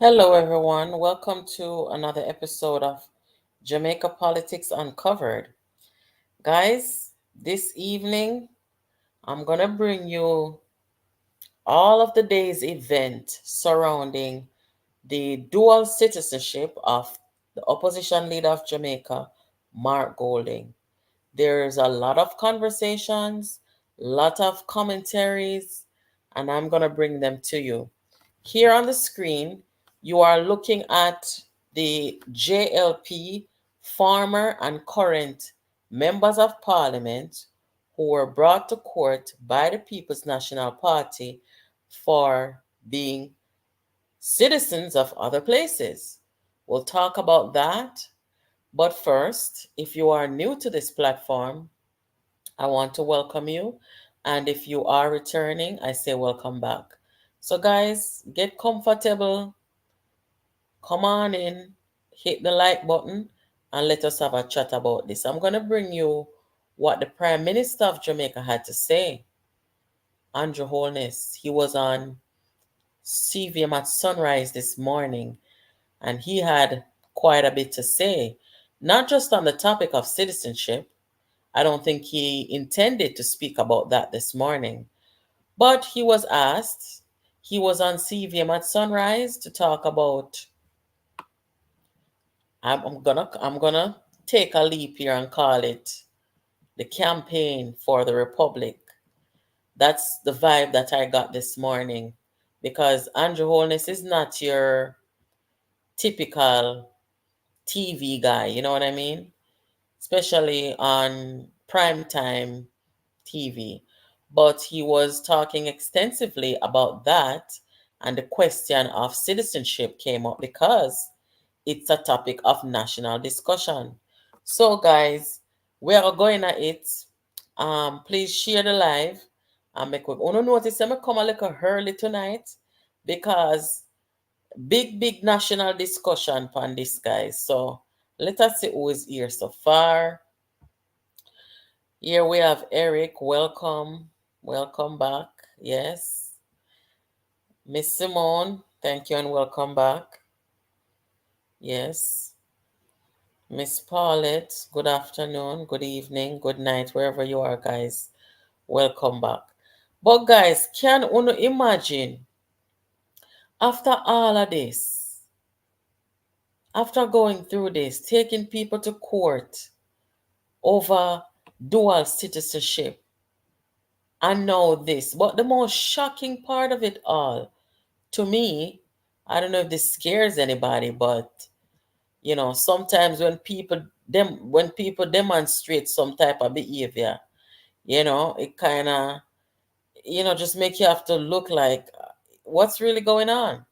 Hello, everyone. Welcome to another episode of Jamaica Politics Uncovered. Guys, this evening I'm going to bring you all of the day's event surrounding the dual citizenship of the opposition leader of Jamaica, Mark Golding. There's a lot of conversations, lot of commentaries, and I'm going to bring them to you. Here on the screen, you are looking at the JLP former and current members of parliament who were brought to court by the People's National Party for being citizens of other places. We'll talk about that. But first, if you are new to this platform, I want to welcome you. And if you are returning, I say welcome back. So, guys, get comfortable, come on in, hit the like button, and let us have a chat about this. I'm going to bring you what the Prime Minister of Jamaica had to say. Andrew Holness, he was on CVM at sunrise this morning, and he had quite a bit to say, not just on the topic of citizenship. I don't think he intended to speak about that this morning, but he was asked. He was on CVM at sunrise to talk about. I'm gonna take a leap here and call it the campaign for the Republic. That's the vibe that I got this morning, because Andrew Holness is not your typical TV guy. You know what I mean? Especially on primetime TV. But he was talking extensively about that, and the question of citizenship came up because it's a topic of national discussion. So, guys, we are going at it. Please share the live and make quick. Uno notice I'm come a little early tonight because big national discussion on this, guys. So let us see who is here so far. Here we have Eric. Welcome. Welcome back. Yes. Miss Simone, thank you and welcome back. Yes. Miss Paulette, good afternoon, good evening, good night, wherever you are, guys. Welcome back. But, guys, can you imagine after all of this, after going through this, taking people to court over dual citizenship, and now this? But the most shocking part of it all, to me, I don't know if this scares anybody, but sometimes when people demonstrate some type of behavior, it kind of just make you have to look like, what's really going on.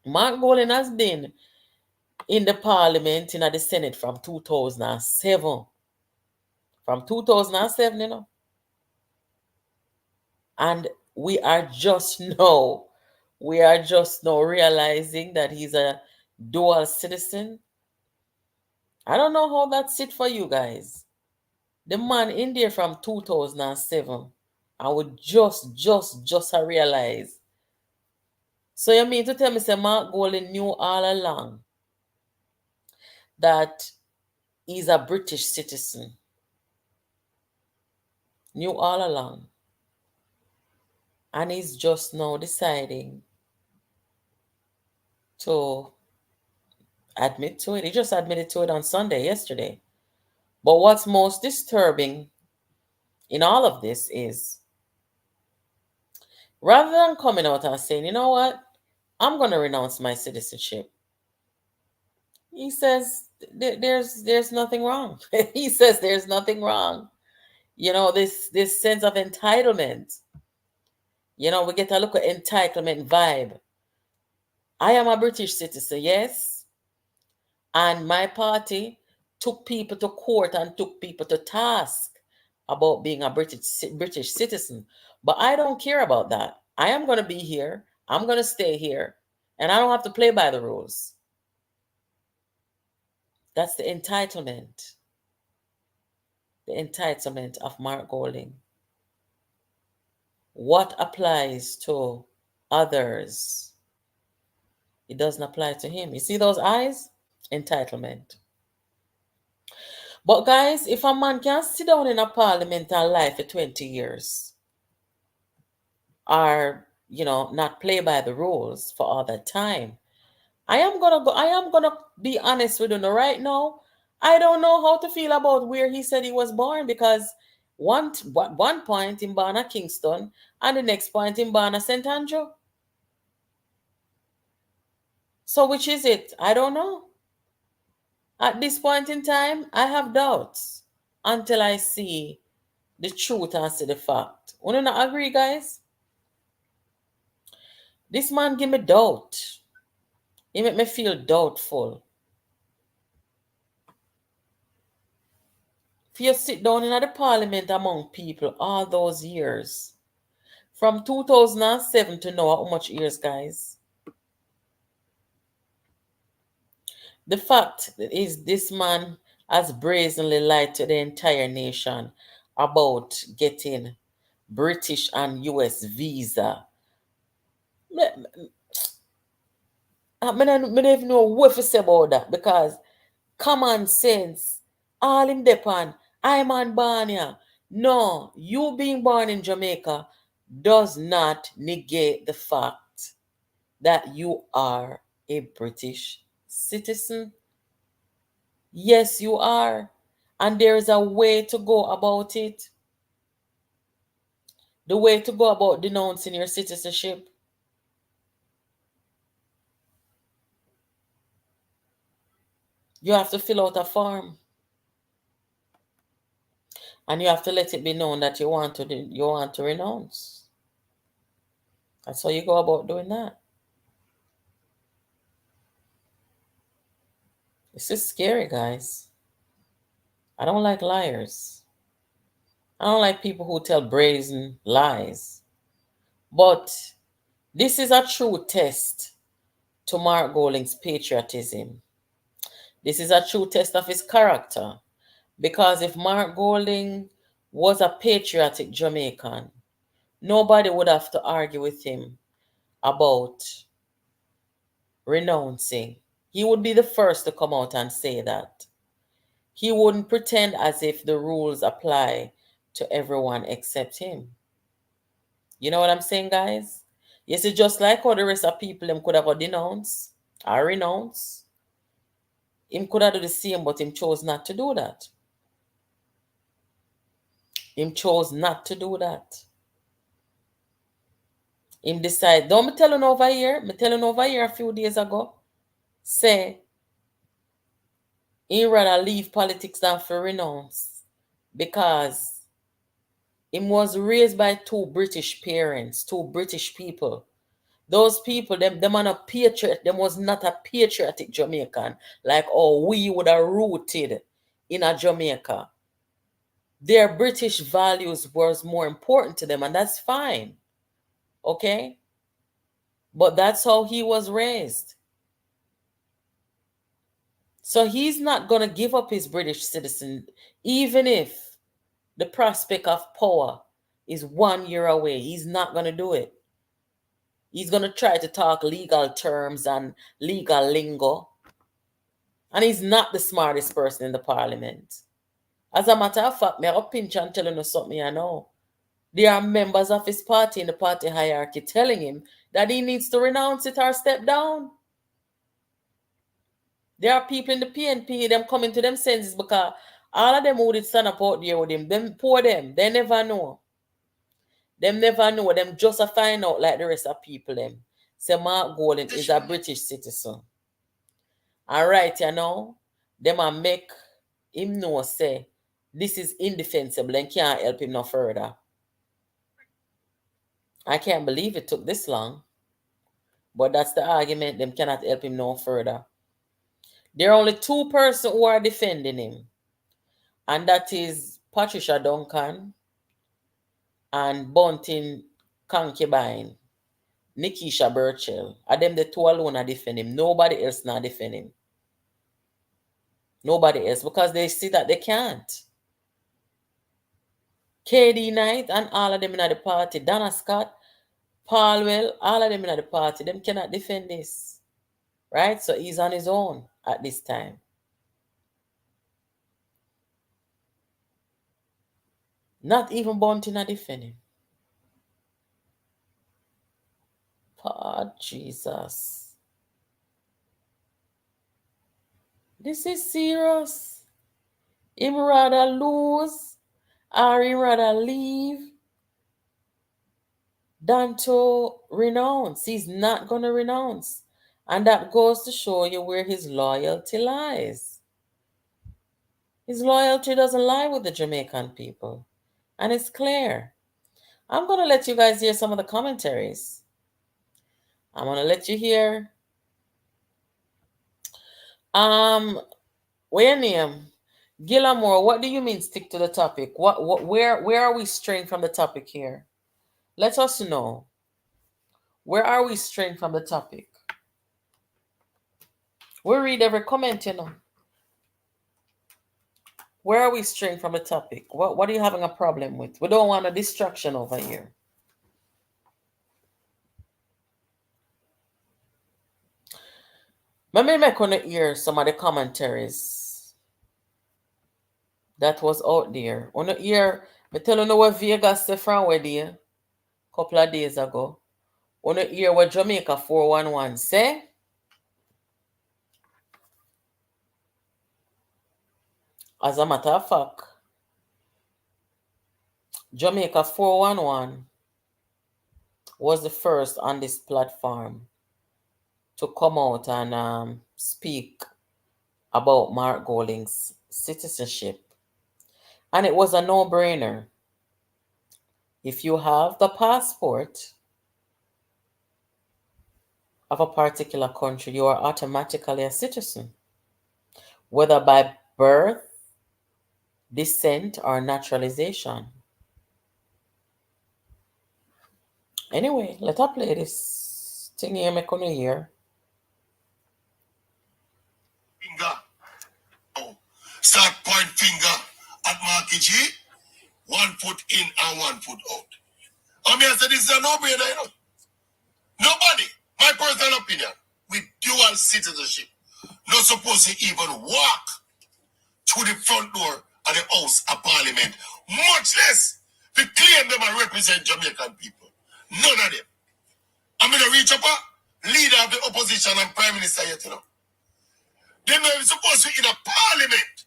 Mark Golding has been in the parliament, in the Senate from 2007. From 2007, and we are just now realizing that he's a dual citizen. I don't know how that's it for you guys. The man in there from 2007, I would just I realize. So you mean to tell me, say Mark Golding knew all along that he's a British citizen? Knew all along. And he's just now deciding to admit to it. He just admitted to it on Sunday, yesterday. But what's most disturbing in all of this is, rather than coming out and saying, you know what, I'm going to renounce my citizenship, he says there's nothing wrong. He says there's nothing wrong. This sense of entitlement. We get a look at entitlement vibe. I am a British citizen, yes, and my party took people to court and took people to task about being a British citizen. But I don't care about that. I am going to be here. I'm going to stay here, and I don't have to play by the rules. That's the entitlement. The entitlement of Mark Golding. What applies to others It doesn't apply to him. You see those eyes? Entitlement. But guys, if a man can sit down in a parliament and lie for 20 years, or not play by the rules for all that time, I am gonna be honest with you right now. I don't know how to feel about where he said he was born, because one point in Barna Kingston and the next point in Barna St. Andrew. So which is it? I don't know. At this point in time, I have doubts until I see the truth and see the fact. Wanna not agree, guys? This man give me doubt. He make me feel doubtful. If you sit down in the parliament among people all those years, from 2007 to now, how much years, guys? The fact is, this man has brazenly lied to the entire nation about getting British and US visa. I don't even know what to say about that, because common sense, all him depend. I'm on Barnia. No, you being born in Jamaica does not negate the fact that you are a British citizen. Yes, you are. And there is a way to go about it. The way to go about denouncing your citizenship. You have to fill out a form. And you have to let it be known that you want to renounce. That's how you go about doing that. This is scary, guys. I don't like liars. I don't like people who tell brazen lies. But this is a true test to Mark Golding's patriotism. This is a true test of his character. Because if Mark Golding was a patriotic Jamaican, nobody would have to argue with him about renouncing. He would be the first to come out and say that. He wouldn't pretend as if the rules apply to everyone except him. You know what I'm saying, guys? Yes, it's just like how the rest of people him could have denounced or renounce. Him could have do the same, but him chose not to do that. Him chose not to do that. Him decide, don't me telling over here a few days ago, say he rather leave politics than for renounce, because him was raised by two British parents, two British people. Those people, them are not patriot, them was not a patriotic Jamaican, like we would have rooted in a Jamaica. Their British values was more important to them, and that's fine. Okay? But that's how he was raised. So he's not going to give up his British citizen, even if the prospect of power is 1 year away. He's not going to do it. He's going to try to talk legal terms and legal lingo. And he's not the smartest person in the parliament. As a matter of fact, me I'll pinch and tell you something I know. There are members of his party in the party hierarchy telling him that he needs to renounce it or step down. There are people in the PNP, them coming to them senses, because all of them who did stand up out there with him, them poor them, they never know. Them never know. Them just a find out like the rest of people them. Say Mark Golding is a British citizen. Alright, them a make him know say this is indefensible and can't help him no further. I can't believe it took this long. But that's the argument. Them cannot help him no further. There are only two persons who are defending him. And that is Patricia Duncan and Bunting concubine, Nikisha Burchell. And them the two alone are defending him. Nobody else not defending him. Nobody else. Because they see that they can't. KD Knight and all of them in the party, Donna Scott, Paul Well, all of them in the party, them cannot defend this. right? So he's on his own at this time. Not even Bounty not defending. God, Jesus. This is serious. Him rather lose or him rather leave than to renounce. He's not going to renounce. And that goes to show you where his loyalty lies. His loyalty doesn't lie with the Jamaican people. And it's clear. I'm going to let you guys hear some of the commentaries. I'm going to let you hear. Where name? Gillamore, what do you mean stick to the topic? Where are we straying from the topic here? Let us know. Where are we straying from the topic? We read every comment, you know. Where are we straying from the topic? What are you having a problem with? We don't want a distraction over here. Let me make on hear some of the commentaries that was out there. On the hear, me tell you know what Vegas say from where there couple of days ago. On the hear what Jamaica 411 say. As a matter of fact, Jamaica 411 was the first on this platform to come out and speak about Mark Golding's citizenship. And it was a no-brainer. If you have the passport of a particular country, you are automatically a citizen, whether by birth, descent, or naturalization. Anyway, let us play this thing here, make on hear. Finger. Oh. Start point finger at Marky G. 1 foot in and 1 foot out. I mean, I said this is a no-brainer, you know. Nobody, my personal opinion, with dual citizenship, not supposed to even walk to the front door of the House of Parliament, much less to claim them and represent Jamaican people. None of them. I'm going to reach up a leader of the opposition and prime minister yet, you know. They're not supposed to in a parliament,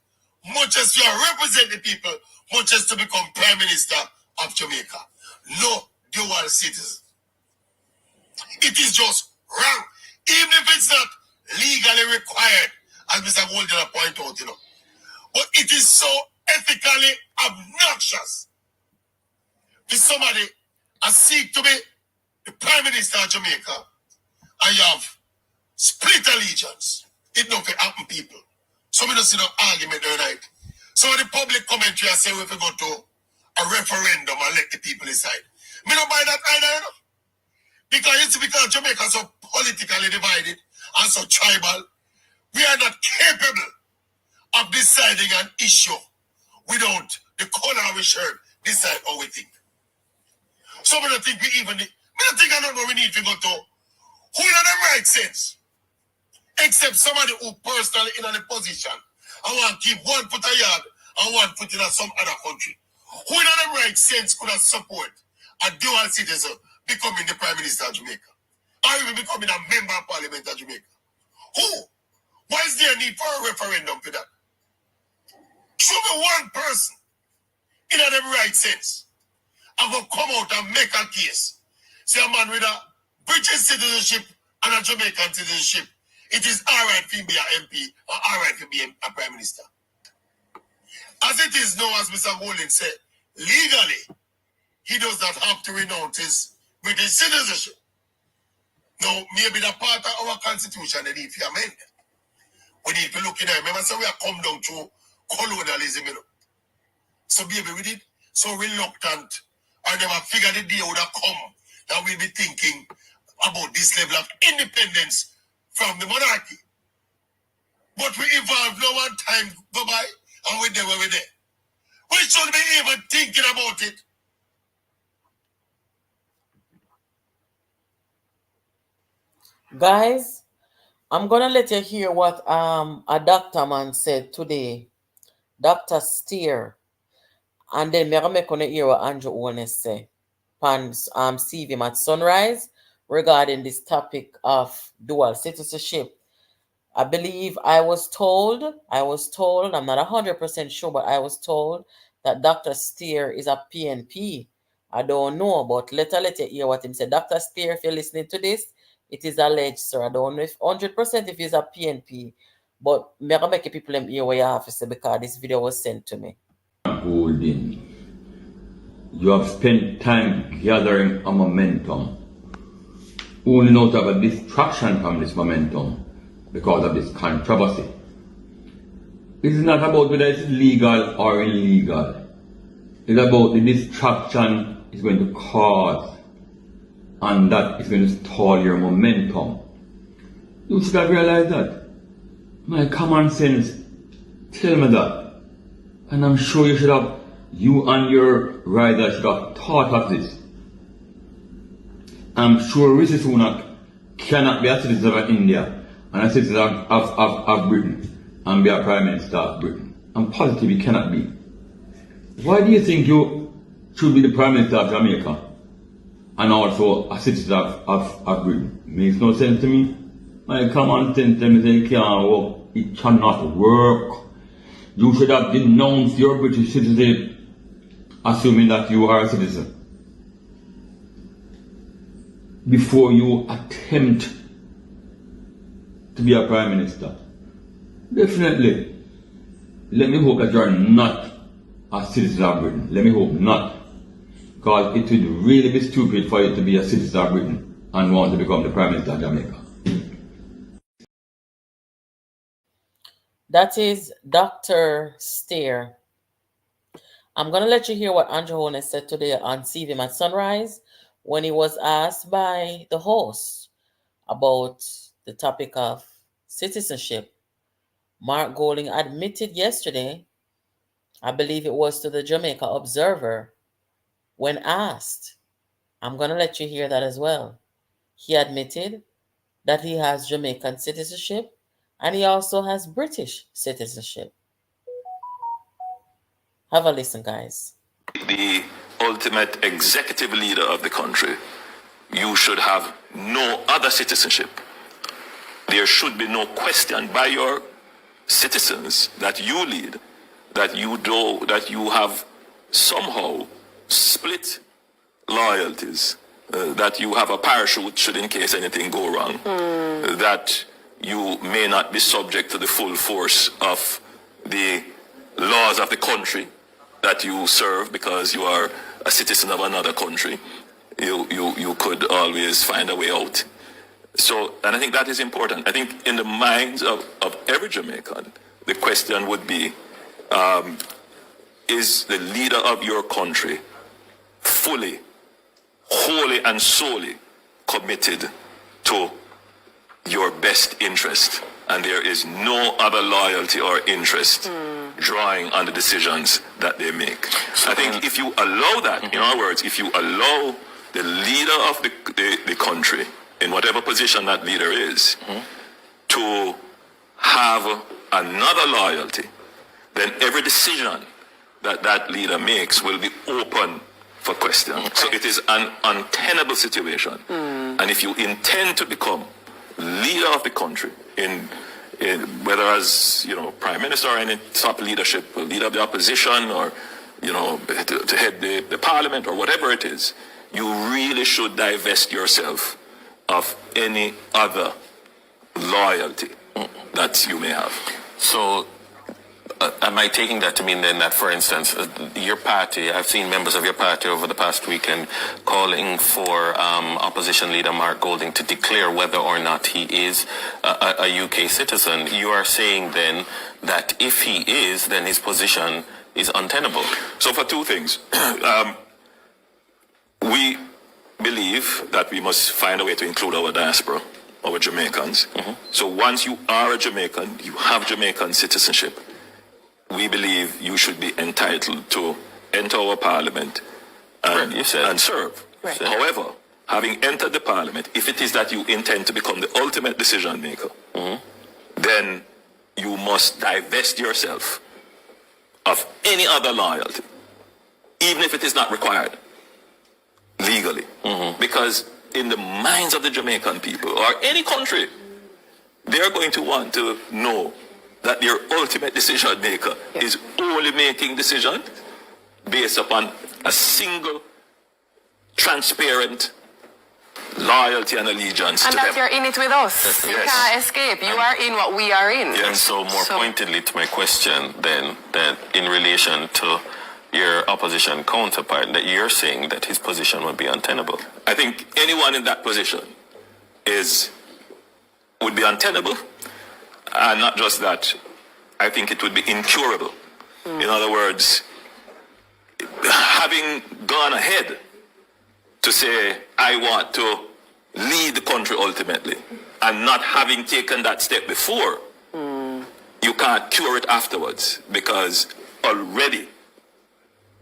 much as you represent the people, much as to become prime minister of Jamaica. No dual citizen. It is just wrong. Even if it's not legally required, as Mr. Golden pointed out, you know. But it is so ethically obnoxious for somebody to seek to be the prime minister of Jamaica and you have split allegiance. It don't happen, people. So we don't see no argument there, right? So the public commentary I say we go to a referendum and let the people decide. Me don't buy that either, you know? Because Jamaica is so politically divided and so tribal, we are not capable of deciding an issue without the color of our shirt decide how we think. So we don't think we even need, we don't think I don't know we need to go to who in them right sense. Except somebody who personally in a position and want to keep 1 foot a yard and 1 foot in some other country. Who in them right sense could have support a dual citizen becoming the Prime Minister of Jamaica? Or even becoming a member of Parliament of Jamaica? Who? Why is there a need for a referendum for that? Show me one person in them right sense and go come out and make a case. Say a man with a British citizenship and a Jamaican citizenship, it is all right for him to be an MP or all right to be a Prime Minister. As it is now, as Mr. Golden said, legally, he does not have to renounce his British citizenship. Now, maybe the part of our constitution that need to amend. We need to look in there. Remember, so we have come down to colonialism, you know. So baby, we did so reluctant. I never figured the day would have come that we'll be thinking about this level of independence from the monarchy. But we evolved no one time go by and we're there where we're there. We should be even thinking about it. Guys, I'm gonna let you hear what a doctor man said today, Dr. Steer, and then me gonna make on hear what Andrew Owen say pan CV at Sunrise regarding this topic of dual citizenship. I believe I was told, I'm not 100% sure, but I was told that Dr. Steer is a PNP. I don't know, but let you hear what him said. Dr. Steer, if you're listening to this, it is alleged, sir. I don't know if 100% if he's a PNP, but me gonna make people them hear what you have to say because this video was sent to me. Holding. You have spent time gathering a momentum, only now to have a distraction from this momentum because of this controversy. It is not about whether it's legal or illegal. It's about the distraction it's going to cause, and that is going to stall your momentum. You should have realized that. My common sense tell me that. And I'm sure you and your rider should have thought of this. I'm sure Rishi Sunak cannot be a citizen of India and a citizen of Britain and be a Prime Minister of Britain. I'm positive he cannot be. Why do you think you should be the Prime Minister of Jamaica and also a citizen of Britain? Makes no sense to me. My common sense tell me that it can't work. It cannot work. You should have denounced your British citizenship, assuming that you are a citizen, before you attempt to be a Prime Minister. Definitely. Let me hope that you are not a citizen of Britain. Let me hope not. Because it would really be stupid for you to be a citizen of Britain and want to become the Prime Minister of Jamaica. That is Dr. Steer. I'm going to let you hear what Andrew Holness said today on CV at Sunrise when he was asked by the host about the topic of citizenship. Mark Golding admitted yesterday, I believe it was to the Jamaica Observer, when asked. I'm going to let you hear that as well. He admitted that he has Jamaican citizenship and he also has British citizenship. Have a listen, guys. The ultimate executive leader of the country, you should have no other citizenship. There should be no question by your citizens that you lead, that you have somehow split loyalties, that you have a parachute should in case anything go wrong, that you may not be subject to the full force of the laws of the country that you serve because you are a citizen of another country. You could always find a way out. So, and I think that is important. I think in the minds of every Jamaican, the question would be, is the leader of your country fully, wholly and solely committed to your best interest? And there is no other loyalty or interest drawing on the decisions that they make. I think if you allow that, in other words, if you allow the leader of the country, in whatever position that leader is, to have another loyalty, then every decision that that leader makes will be open for question. So it is an untenable situation. And if you intend to become leader of the country, in whether as prime minister or any top leadership, leader of the opposition, or to head the parliament or whatever it is, you really should divest yourself of any other loyalty that you may have. So, am I taking that to mean then that, for instance, your party, I've seen members of your party over the past weekend calling for opposition leader Mark Golding to declare whether or not he is a UK citizen. You are saying then that if he is, then his position is untenable. So for two things. We believe that we must find a way to include our diaspora, our Jamaicans. So once you are a Jamaican, you have Jamaican citizenship, we believe you should be entitled to enter our parliament and serve. Right. However, having entered the parliament, if it is that you intend to become the ultimate decision maker, then you must divest yourself of any other loyalty, even if it is not required legally. Because in the minds of the Jamaican people, or any country, they're going to want to know that their ultimate decision maker is only making decisions based upon a single, transparent loyalty and allegiance And to that them. you're in it with us. You can't escape. You are in what we are in. And so more pointedly to my question then, that in relation to your opposition counterpart, that you're saying that his position would be untenable. I think anyone in that position would be untenable, and not just that, I think it would be incurable. In other words, having gone ahead to say, I want to lead the country ultimately, and not having taken that step before, you can't cure it afterwards, because already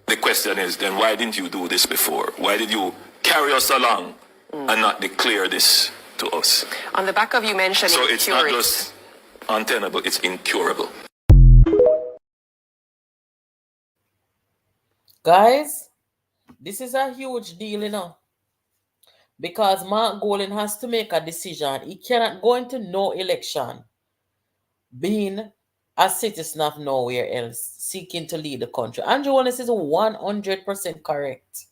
the question is, then why didn't you do this before? Why did you carry us along and not declare this to us? On the back of you mentioning so it's not just untenable, it's incurable. Guys, this is a huge deal, you know. Because Mark Golding has to make a decision. He cannot go into no election being a citizen of nowhere else, seeking to lead the country. Andrew Wallace is 100% correct.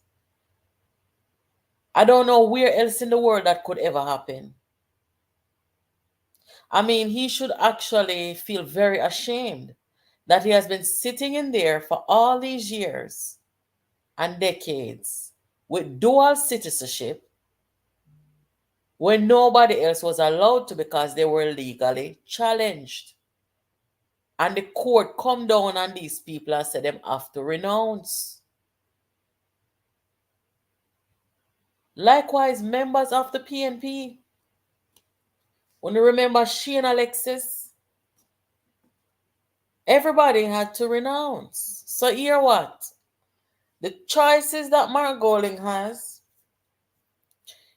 I don't know where else in the world that could ever happen. I mean, he should actually feel very ashamed that he has been sitting in there for all these years and decades with dual citizenship when nobody else was allowed to, because they were legally challenged. And the court come down on these people and said them have to renounce. Likewise, members of the PNP. When you remember Shane Alexis, everybody had to renounce. So here what? The choices that Mark Golding has,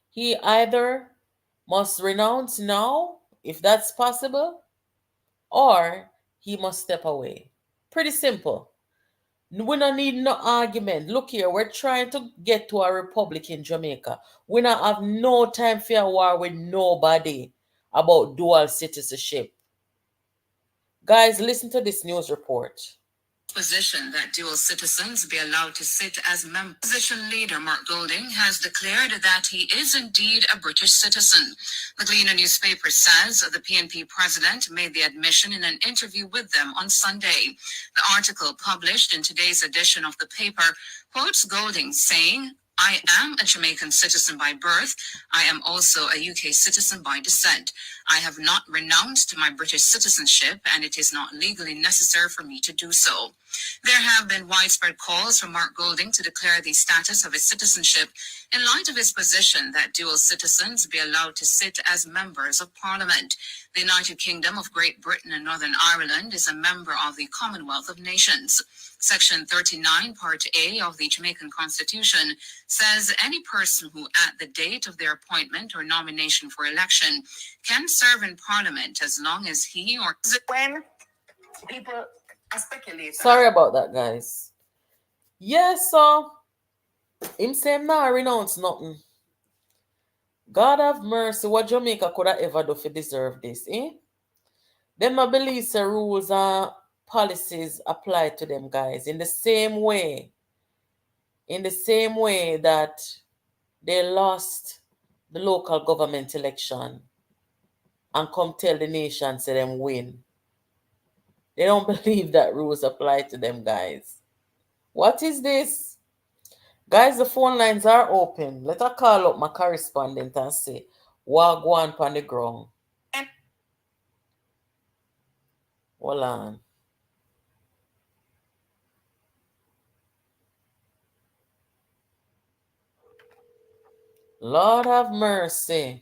he either must renounce now, if that's possible, or he must step away. Pretty simple. We don't need no argument. Look here, we're trying to get to a republic in Jamaica. We don't have no time for a war with nobody about dual citizenship. Guys, listen to this news report. Position that dual citizens be allowed to sit as members. Opposition leader Mark Golding has declared that he is indeed a British citizen. The Gleaner newspaper says the PNP president made the admission in an interview with them on Sunday. The article published in today's edition of the paper quotes Golding saying, I am a Jamaican citizen by birth. I am also a UK citizen by descent. I have not renounced my British citizenship, and it is not legally necessary for me to do so. There have been widespread calls for Mark Golding to declare the status of his citizenship in light of his position that dual citizens be allowed to sit as members of Parliament. The United Kingdom of Great Britain and Northern Ireland is a member of the Commonwealth of Nations. Section 39, Part A of the Jamaican Constitution says any person who at the date of their appointment or nomination for election can serve in Parliament as long as he or... When people are speculating... Sorry about that, guys. Yes, so him say him not renounce nothing. God have mercy, what Jamaica could have ever do to deserve this, eh? Them I believe the rules and policies apply to them, guys, in the same way that they lost the local government election and come tell the nation say them win. They don't believe that rules apply to them, guys. What is this? Guys, the phone lines are open. Let us call up my correspondent and say, what go on the ground? Hold on. Lord have mercy.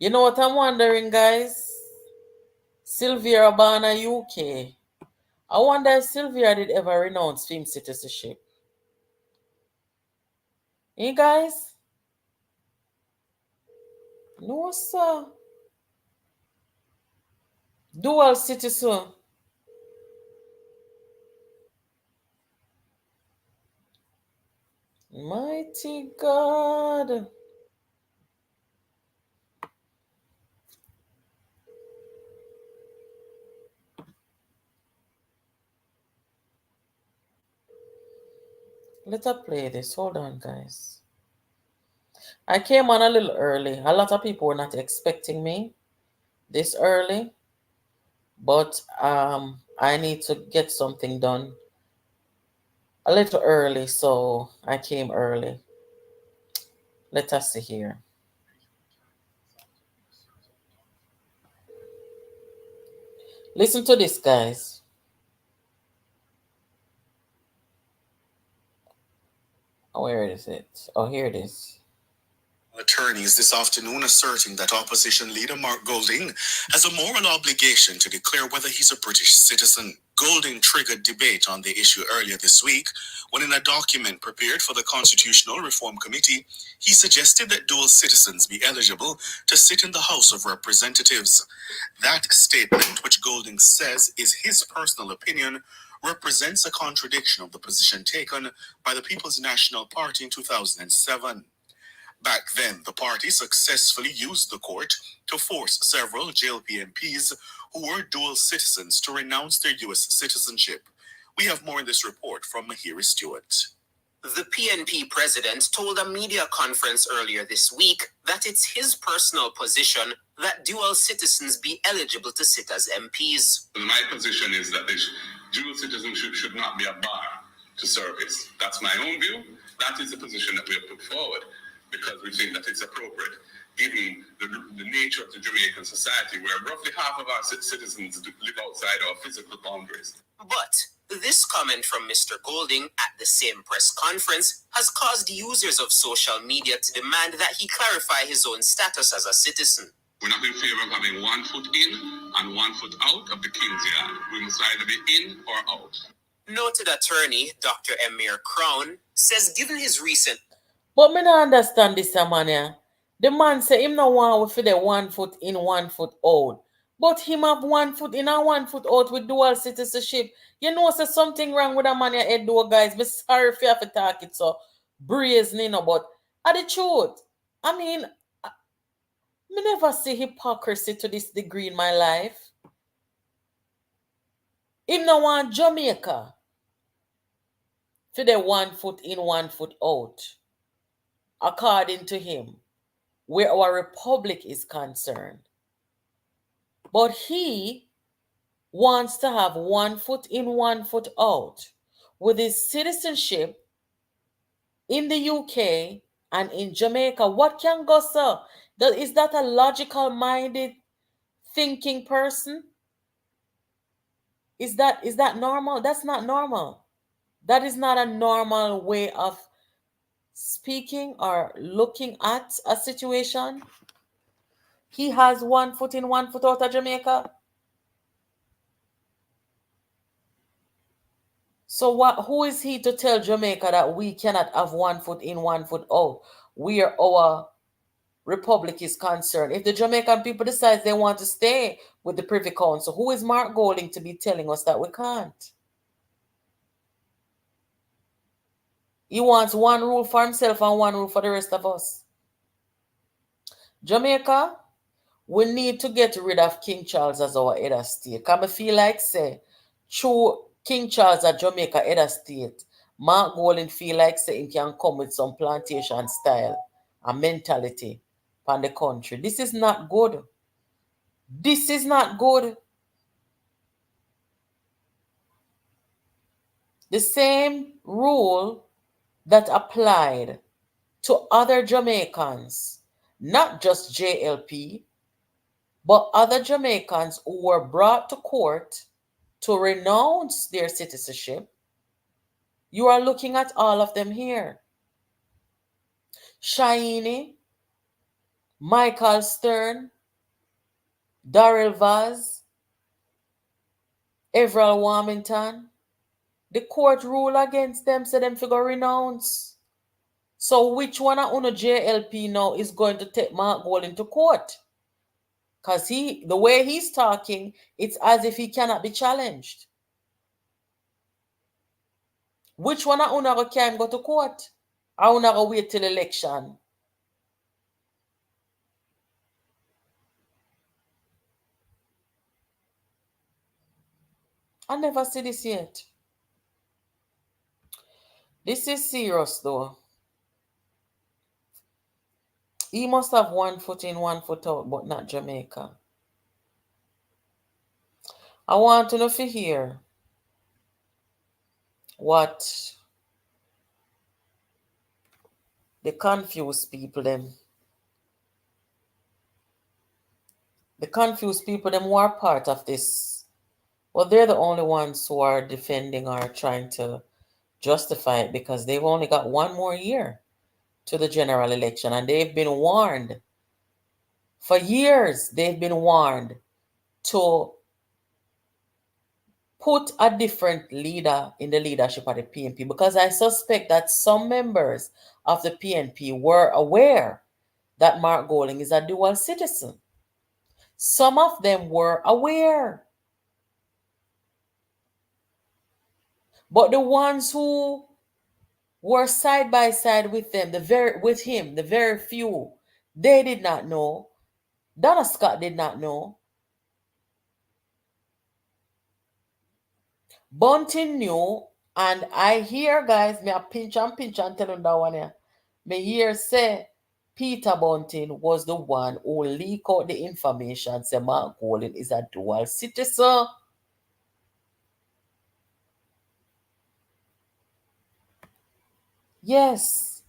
You know what I'm wondering, guys? Sylvia Urbana, UK. I wonder if Sylvia did ever renounce film citizenship. You guys? No, sir. Dual citizen. Mighty God. Let us play this. Hold on, guys. I came on a little early. A lot of people were not expecting me this early, but I need to get something done a little early, so I came early. Let us see here. Listen to this, guys. Where is it? Oh, here it is. Attorneys this afternoon asserting that opposition leader Mark Golding has a moral obligation to declare whether he's a British citizen. Golding triggered debate on the issue earlier this week when, in a document prepared for the Constitutional Reform Committee, he suggested that dual citizens be eligible to sit in the House of Representatives. That statement, which Golding says is his personal opinion, represents a contradiction of the position taken by the People's National Party in 2007. Back then, the party successfully used the court to force several JLP MPs who were dual citizens to renounce their US citizenship. We have more in this report from Mahiri Stewart. The PNP president told a media conference earlier this week that it's his personal position that dual citizens be eligible to sit as MPs. My position is that this dual citizenship should not be a bar to service. That's my own view. That is the position that we have put forward, because we think that it's appropriate, given the nature of the Jamaican society, where roughly half of our citizens live outside our physical boundaries. But this comment from Mr. Golding at the same press conference has caused users of social media to demand that he clarify his own status as a citizen. We're not in favor of having 1 foot in and 1 foot out of the King's Yard. We must either be in or out. Noted attorney Dr. Emir Crown says given his recent... But me not understand this, man. Yeah. The man say him no want for the 1 foot in, 1 foot out. But him have 1 foot in and 1 foot out with dual citizenship. You know, say something wrong with a man your head door, guys. Me sorry if you have to talk it so brazen, you know, but at the truth. I mean, me never see hypocrisy to this degree in my life. Him no want Jamaica for the 1 foot in, 1 foot out. According to him, where our republic is concerned. But he wants to have 1 foot in, 1 foot out with his citizenship in the UK and in Jamaica. What can go, sir? Is that a logical minded thinking person? Is that normal? That's not normal. That is not a normal way of speaking or looking at a situation. He has 1 foot in, 1 foot out of Jamaica. So who is he to tell Jamaica that we cannot have 1 foot in, 1 foot out where our republic is concerned? If the Jamaican people decide they want to stay with the Privy Council, who is Mark Golding to be telling us that we can't? He wants one rule for himself and one rule for the rest of us. Jamaica, we need to get rid of King Charles as our head of state. Can I feel like say, through King Charles at Jamaica head of state, Mark Golding feel like say he can come with some plantation style and mentality on the country. This is not good. This is not good. The same rule that applied to other Jamaicans, not just JLP, but other Jamaicans who were brought to court to renounce their citizenship. You are looking at all of them here. Shaini, Michael Stern, Darrell Vaz, Everall Warmington. The court ruled against them, so them figure renounce. So which one of uno JLP now is going to take Mark Golding to court? Because the way he's talking, it's as if he cannot be challenged. Which one of uno can go to court? Or uno go wait till election? I never see this yet. This is serious though. He must have 1 foot in, 1 foot out, but not Jamaica. I want to know if you hear what the confused people them. The confused people them who are part of this. Well, they're the only ones who are defending or trying to justify it because they've only got 1 more year to the general election and they've been warned. For years, they've been warned to put a different leader in the leadership of the PNP because I suspect that some members of the PNP were aware that Mark Golding is a dual citizen. Some of them were aware. But the ones who were side by side with them, the very few, they did not know. Donna Scott did not know. Bunting knew, and I hear guys, me a pinch and tell them that one here. Me hear say Peter Bunting was the one who leak out the information say Mark Golding is a dual citizen. Yes.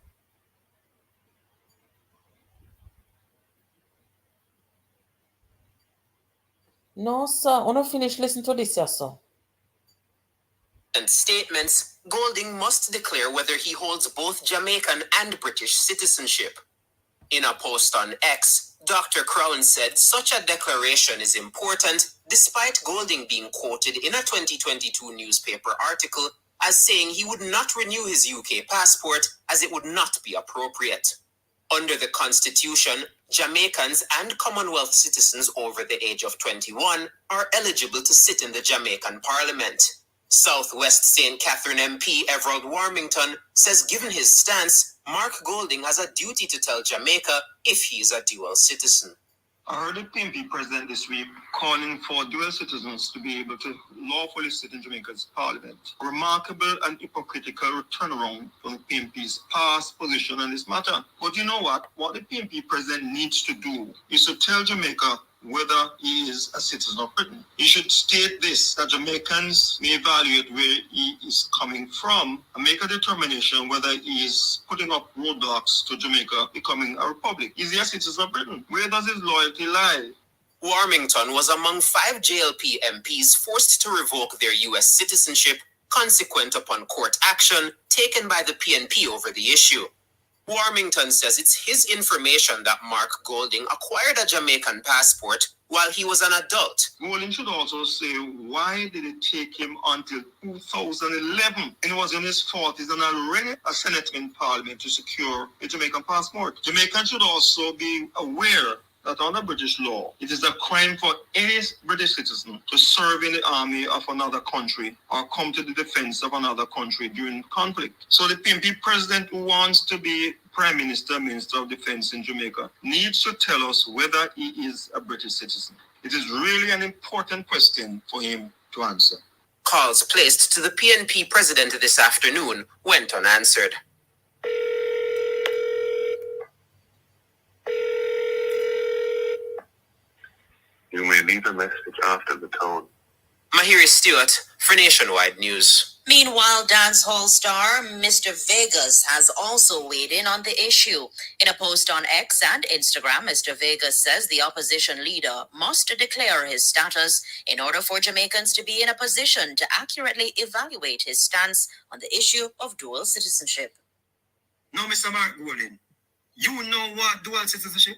No, sir. I want to finish listening to this, yes, sir. And statements, Golding must declare whether he holds both Jamaican and British citizenship. In a post on X, Dr. Crown said such a declaration is important, despite Golding being quoted in a 2022 newspaper article as saying he would not renew his UK passport as it would not be appropriate. Under the Constitution, Jamaicans and Commonwealth citizens over the age of 21 are eligible to sit in the Jamaican Parliament. Southwest St. Catherine MP Everald Warmington says given his stance, Mark Golding has a duty to tell Jamaica if he is a dual citizen. I heard the PNP president this week calling for dual citizens to be able to lawfully sit in Jamaica's parliament. Remarkable and hypocritical turnaround from the PNP's past position on this matter. But you know what? What the PNP president needs to do is to tell Jamaica whether he is a citizen of Britain. He should state this, that Jamaicans may evaluate where he is coming from and make a determination whether he is putting up roadblocks to Jamaica becoming a republic. Is he a citizen of Britain? Where does his loyalty lie? Warmington was among 5 JLP MPs forced to revoke their US citizenship, consequent upon court action taken by the PNP over the issue. Warmington says it's his information that Mark Golding acquired a Jamaican passport while he was an adult. Golding should also say why did it take him until 2011 and he was in his 40s and already a senator in parliament to secure a Jamaican passport. Jamaicans should also be aware that under British law, it is a crime for any British citizen to serve in the army of another country or come to the defense of another country during conflict. So the PNP president who wants to be Prime Minister, Minister of Defense in Jamaica needs to tell us whether he is a British citizen. It is really an important question for him to answer. Calls placed to the PNP president this afternoon went unanswered. You may leave a message after the tone. Mahiri Stewart for Nationwide News. Meanwhile, dancehall star Mr. Vegas has also weighed in on the issue. In a post on X and Instagram, Mr. Vegas says the opposition leader must declare his status in order for Jamaicans to be in a position to accurately evaluate his stance on the issue of dual citizenship. Now, Mr. Mark Golding, you know what dual citizenship?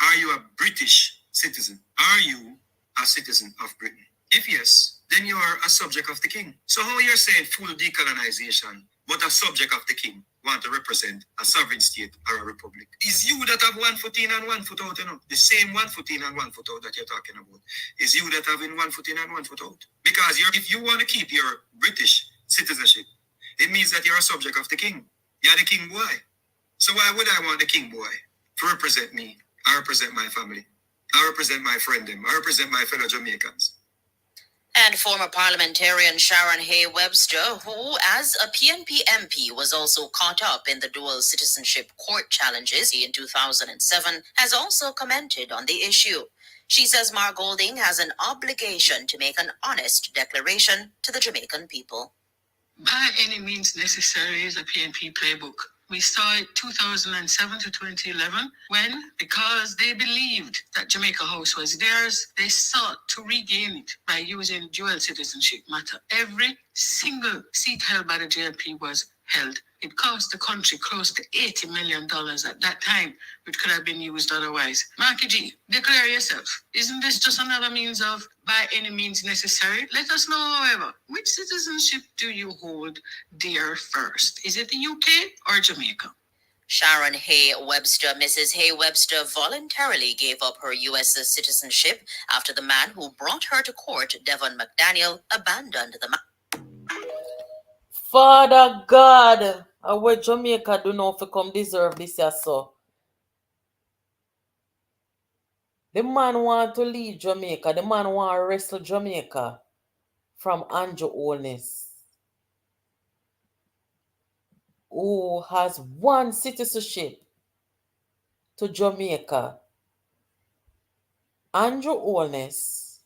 Are you a British citizen? Are you a citizen of Britain? If yes, then you are a subject of the king. So how you're saying full decolonization, but a subject of the king? want to represent a sovereign state or a republic. It's you that have 1 foot in and 1 foot out, you know. The same 1 foot in and 1 foot out that you're talking about. It's you that have in 1 foot in and 1 foot out. Because if you want to keep your British citizenship, it means that you're a subject of the king. You're the king boy. So why would I want the king boy to represent me? I represent my family. I represent my friend them. I represent my fellow Jamaicans. And former parliamentarian Sharon Hay Webster, who, as a PNP MP, was also caught up in the dual citizenship court challenges in 2007, has also commented on the issue. She says Mark Golding has an obligation to make an honest declaration to the Jamaican people. By any means necessary is a PNP playbook. We saw it 2007 to 2011 when, because they believed that Jamaica House was theirs, they sought to regain it by using dual citizenship matter. Every single seat held by the JLP was held. It cost the country close to $80 million at that time, which could have been used otherwise. Marky G, declare yourself. Isn't this just another means of by any means necessary? Let us know, however, which citizenship do you hold dear first? Is it the UK or Jamaica? Sharon Hay Webster, Mrs. Hay Webster, voluntarily gave up her U.S. citizenship after the man who brought her to court, Devon McDaniel, abandoned the Father God, our Jamaica do not come deserve this here, so. The man want to leave Jamaica. The man want to wrestle Jamaica from Andrew Holness, who has one citizenship to Jamaica. Andrew Holness,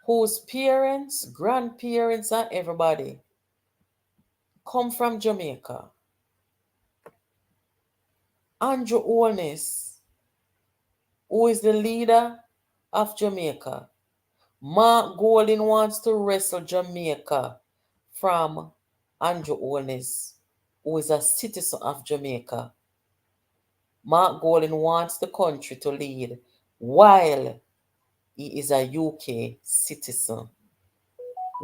whose parents, grandparents, and everybody come from Jamaica. Andrew Holness, who is the leader of Jamaica. Mark Golding wants to wrestle Jamaica from Andrew Holness, who is a citizen of Jamaica. Mark Golding wants the country to lead while he is a UK citizen.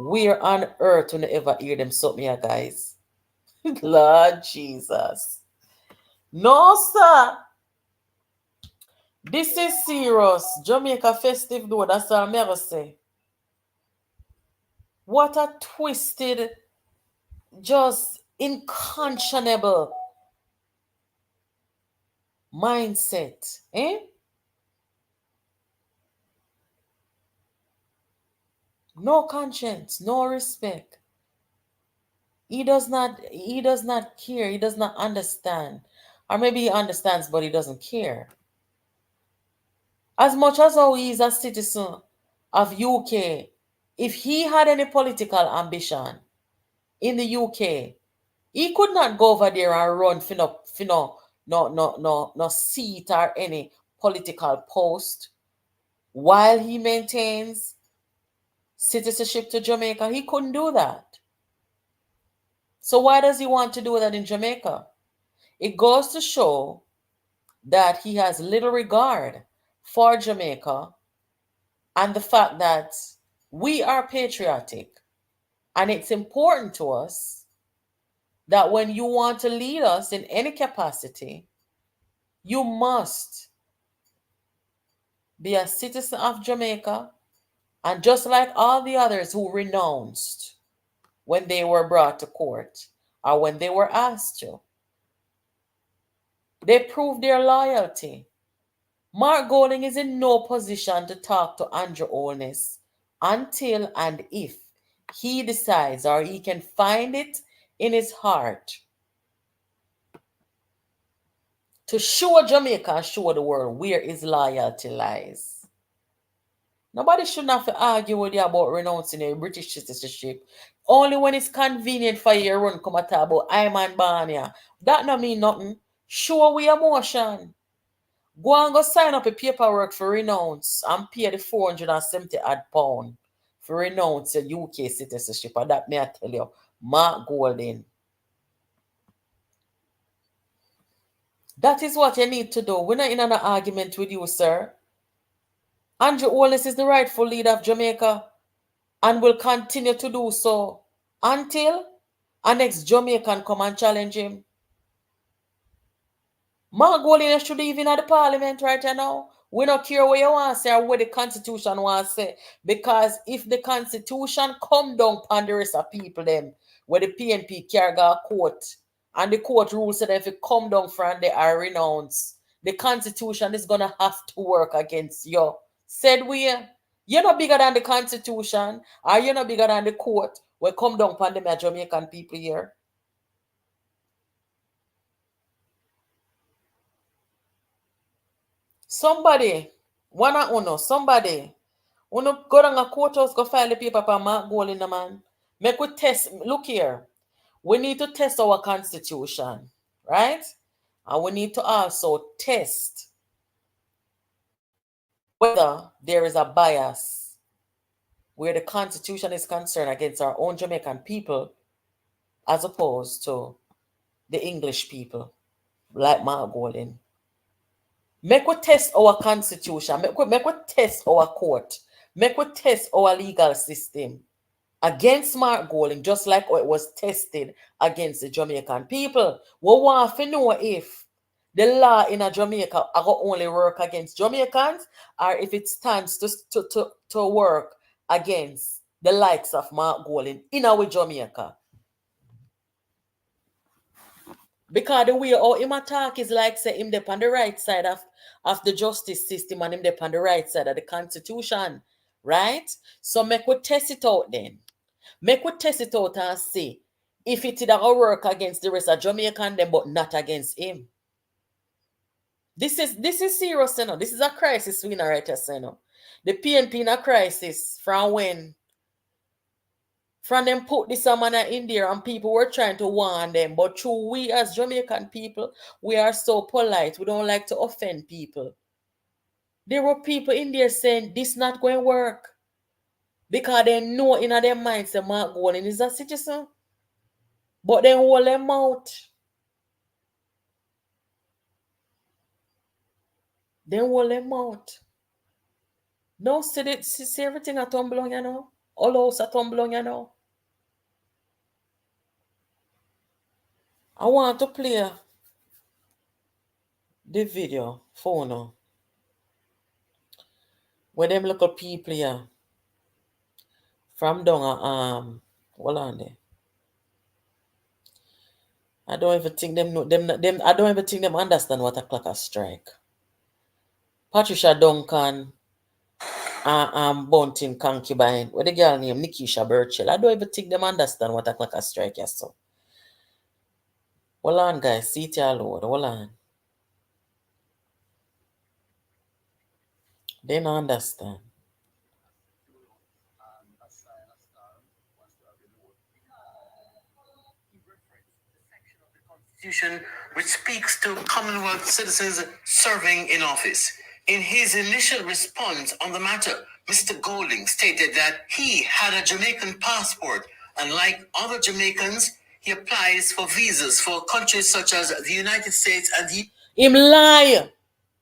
Where on earth will you ever hear them something here, guys? Lord Jesus. No, sir. This is serious. Jamaica festive though, that's all I'm ever say. What a twisted, just unconscionable mindset. Eh? No conscience, no respect. He does not care, he does not understand. Or maybe he understands, but he doesn't care. As much as how he is a citizen of UK, if he had any political ambition in the UK, he could not go over there and run for no seat or any political post while he maintains citizenship to Jamaica. He couldn't do that. So why does he want to do that in Jamaica? It goes to show that he has little regard for Jamaica and the fact that we are patriotic. And it's important to us that when you want to lead us in any capacity, you must be a citizen of Jamaica. And just like all the others who renounced when they were brought to court or when they were asked to, they proved their loyalty. Mark Golding is in no position to talk to Andrew Holness until and if he decides or he can find it in his heart to show Jamaica and show the world where his loyalty lies. Nobody shouldn't have to argue with you about renouncing your British citizenship. Only when it's convenient for you to run come and talk about I'm and Barnia. That don't mean nothing. Show we emotion. Go and go sign up a paperwork for renounce and pay the 470 odd pound for renounce your UK citizenship. And that may I tell you, Mark Golding. That is what you need to do. We're not in an argument with you, sir. Andrew Holness is the rightful leader of Jamaica and will continue to do so until And next Jamaican come and challenge him. Mark Golding should even at the parliament right now. We don't care what you want to say or what the constitution wants to say. Because if the constitution come down on the rest of people them, where the PNP carry a court, and the court rules that if it come down from they are renounced, the constitution is gonna have to work against you. Said we, you're not bigger than the constitution, or you're not bigger than the court, will come down upon the Jamaican people here. Somebody, one or uno, somebody, uno go down a courthouse, go file the paper for Mark Gold in the man. Make we test, look here, we need to test our constitution, right? And we need to also test whether there is a bias where the constitution is concerned against our own Jamaican people as opposed to the English people, like Mark Golding. Make we test our constitution, make we test our court, make we test our legal system against Mark Golding, just like how it was tested against the Jamaican people. We want to know if the law in a Jamaica are going only work against Jamaicans or if it stands to work against the likes of Mark Golding in our Jamaica. Because the way how him attack is like say him on the right side of the justice system and him on the right side of the constitution. Right? So make we test it out then. Make we test it out and see if it did work against the rest of Jamaican them, but not against him. This is serious, you know. This is a crisis we right here, you know. The PNP in a crisis from when from them put this man in there and people were trying to warn them. But through we as Jamaican people, we are so polite. We don't like to offend people. There were people in there saying this not going to work. Because they know in their minds that Mark Golding is a citizen. But then hold them out. Then hold them out. No, see everything a tumble on, you know. All house a tumble on, you know. I want to play the video for now. Where them little people here from down hold on there. I don't even think them know them I don't even think them understand what a clock a strike. Patricia Duncan Bunting concubine, what the girl named Nikisha Burchell. I don't even think them understand what a clock a strike is so. Hold on guys, see it your load, hold on. They don't understand. Constitution, which speaks to Commonwealth citizens serving in office. In his initial response on the matter, Mr. Golding stated that he had a Jamaican passport, and like other Jamaicans, he applies for visas for countries such as the United States and the... Him lie!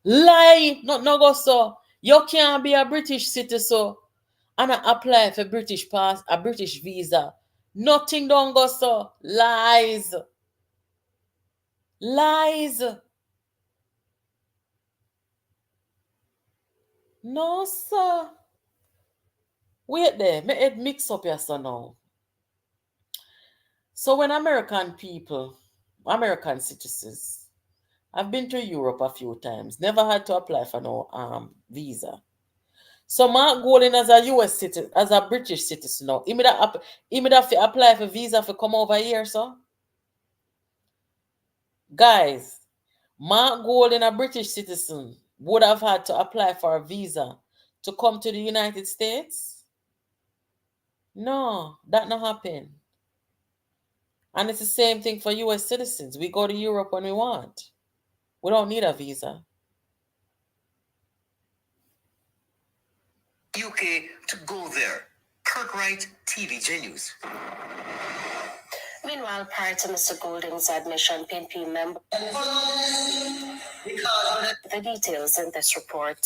Lie! Not no go so. You can't be a British citizen and apply for a British visa. Nothing don't go so. Lies. Lies. No, sir. Wait there. Make it mix up your son now. So when American people, American citizens, I've been to Europe a few times, never had to apply for no visa. So Mark Golding as a US citizen, as a British citizen now, he would have to apply for visa for come over here, so. Guys, Mark Golding, a British citizen, would have had to apply for a visa to come to the United States? No, that not happen. And it's the same thing for US citizens. We go to Europe when we want. We don't need a visa. UK to go there. Kirkwright, TVJ News. Meanwhile, prior to Mr. Golding's admission, PNP member... The details in this report.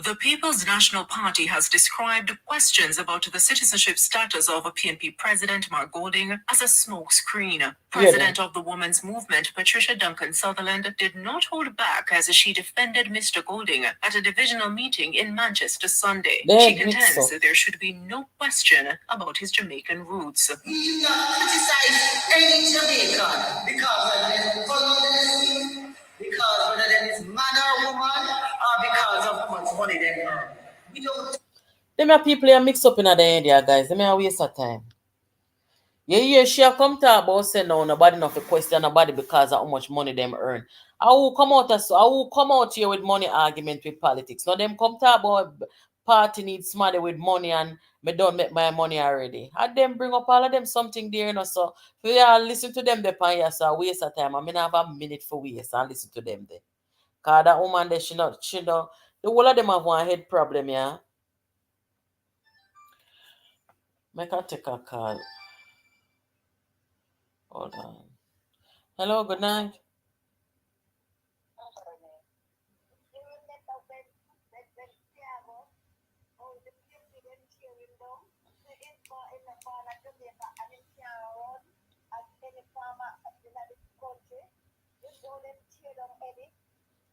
The People's National Party has described questions about the citizenship status of a PNP President Mark Golding as a smokescreen. President of the Women's Movement, Patricia Duncan Sutherland, did not hold back as she defended Mr. Golding at a divisional meeting in Manchester Sunday. She contends that there should be no question about his Jamaican roots. We do not criticize any Jamaican because of their colonialism, because whether them is man or woman, or because of how much money they earn. We don't. Them are people are mixed up in the area, guys. Them are waste of time. Yeah, she have come talk about say no, nobody not to question nobody because of how much money them earn. I will come out here with money argument with politics. Now them come talk about party needs somebody with money and me don't make my money already. And them bring up all of them something there, so if you all listen to them, they pan here, so waste of time. I mean, I have a minute for waste and listen to them there. Cause that woman there, she not, the whole of them have one head problem, yeah. Make her take a call. Hold on. Hello, good night.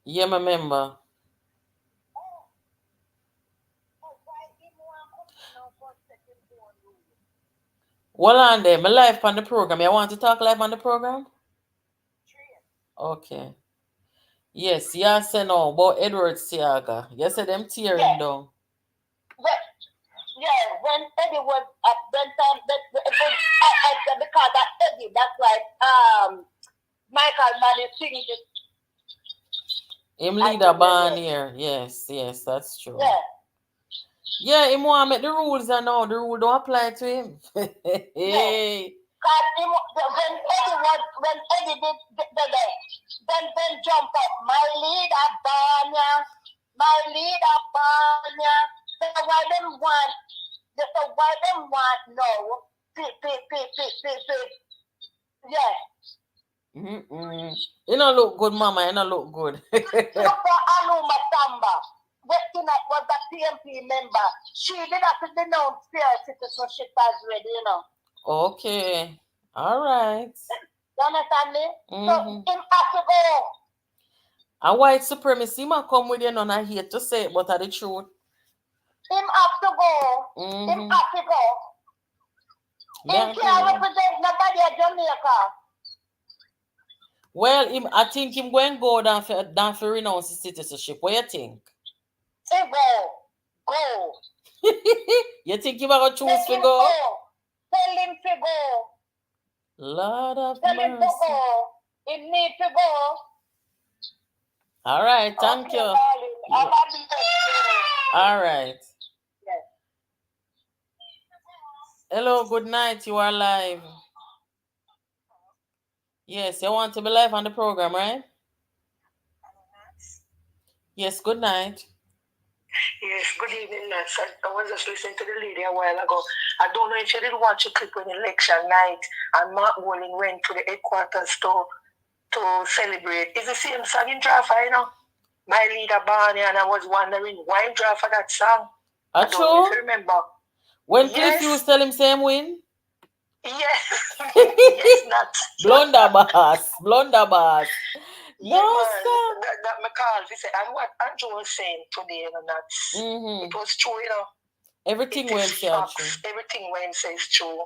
Yeah, my member. Well, on there, my live on the program. You want to talk live on the program? Okay. Yes, yeah, say no about Edward Siaga. You said them tearing down. Yeah, when Eddie was at that time, because that Eddie, that's like Michael Mann singing it. Him lead a band here. Yes, that's true. Yeah, him want to make the rules and now the rule don't apply to him. Hey. When Eddie did then jump up, my leader Banya, my leader Banya. So why them want no? Yeah. You don't look good, mama. You don't look good. Aluma Samba, was a PMP member. She did have to denounce fair citizenship as well, Okay. All right. You understand me? So him have to go. A white supremacy might come with you, none I hate to say it, but are the truth. Him have to go. Him have to go. Him can't represent nobody at Jamaica. Well, I think him going to go down for renounce his citizenship. What you think? He go. You think he going to choose to go? Tell him to go. Lord of Tell mercy. him to go. He need to go. All right, thank you. Yeah. All right. Yes. Hello, good night. You are live. Yes, you want to be live on the program, right? Yes, good night. Yes, good evening, Nats. I was just listening to the lady a while ago. I don't know if you did watch a clip on election night and Mark Walling went to the headquarters to celebrate. It's the same song in draft, My leader Barney, and I was wondering why draft for that song. I don't know if you remember. When Cliff Hughes tell him same win? Yes. Yes, Nats. Blunderbuss. No, man, that McCall, he said, and what Andrew was saying today, it was true, Everything when says true. Everything when says true.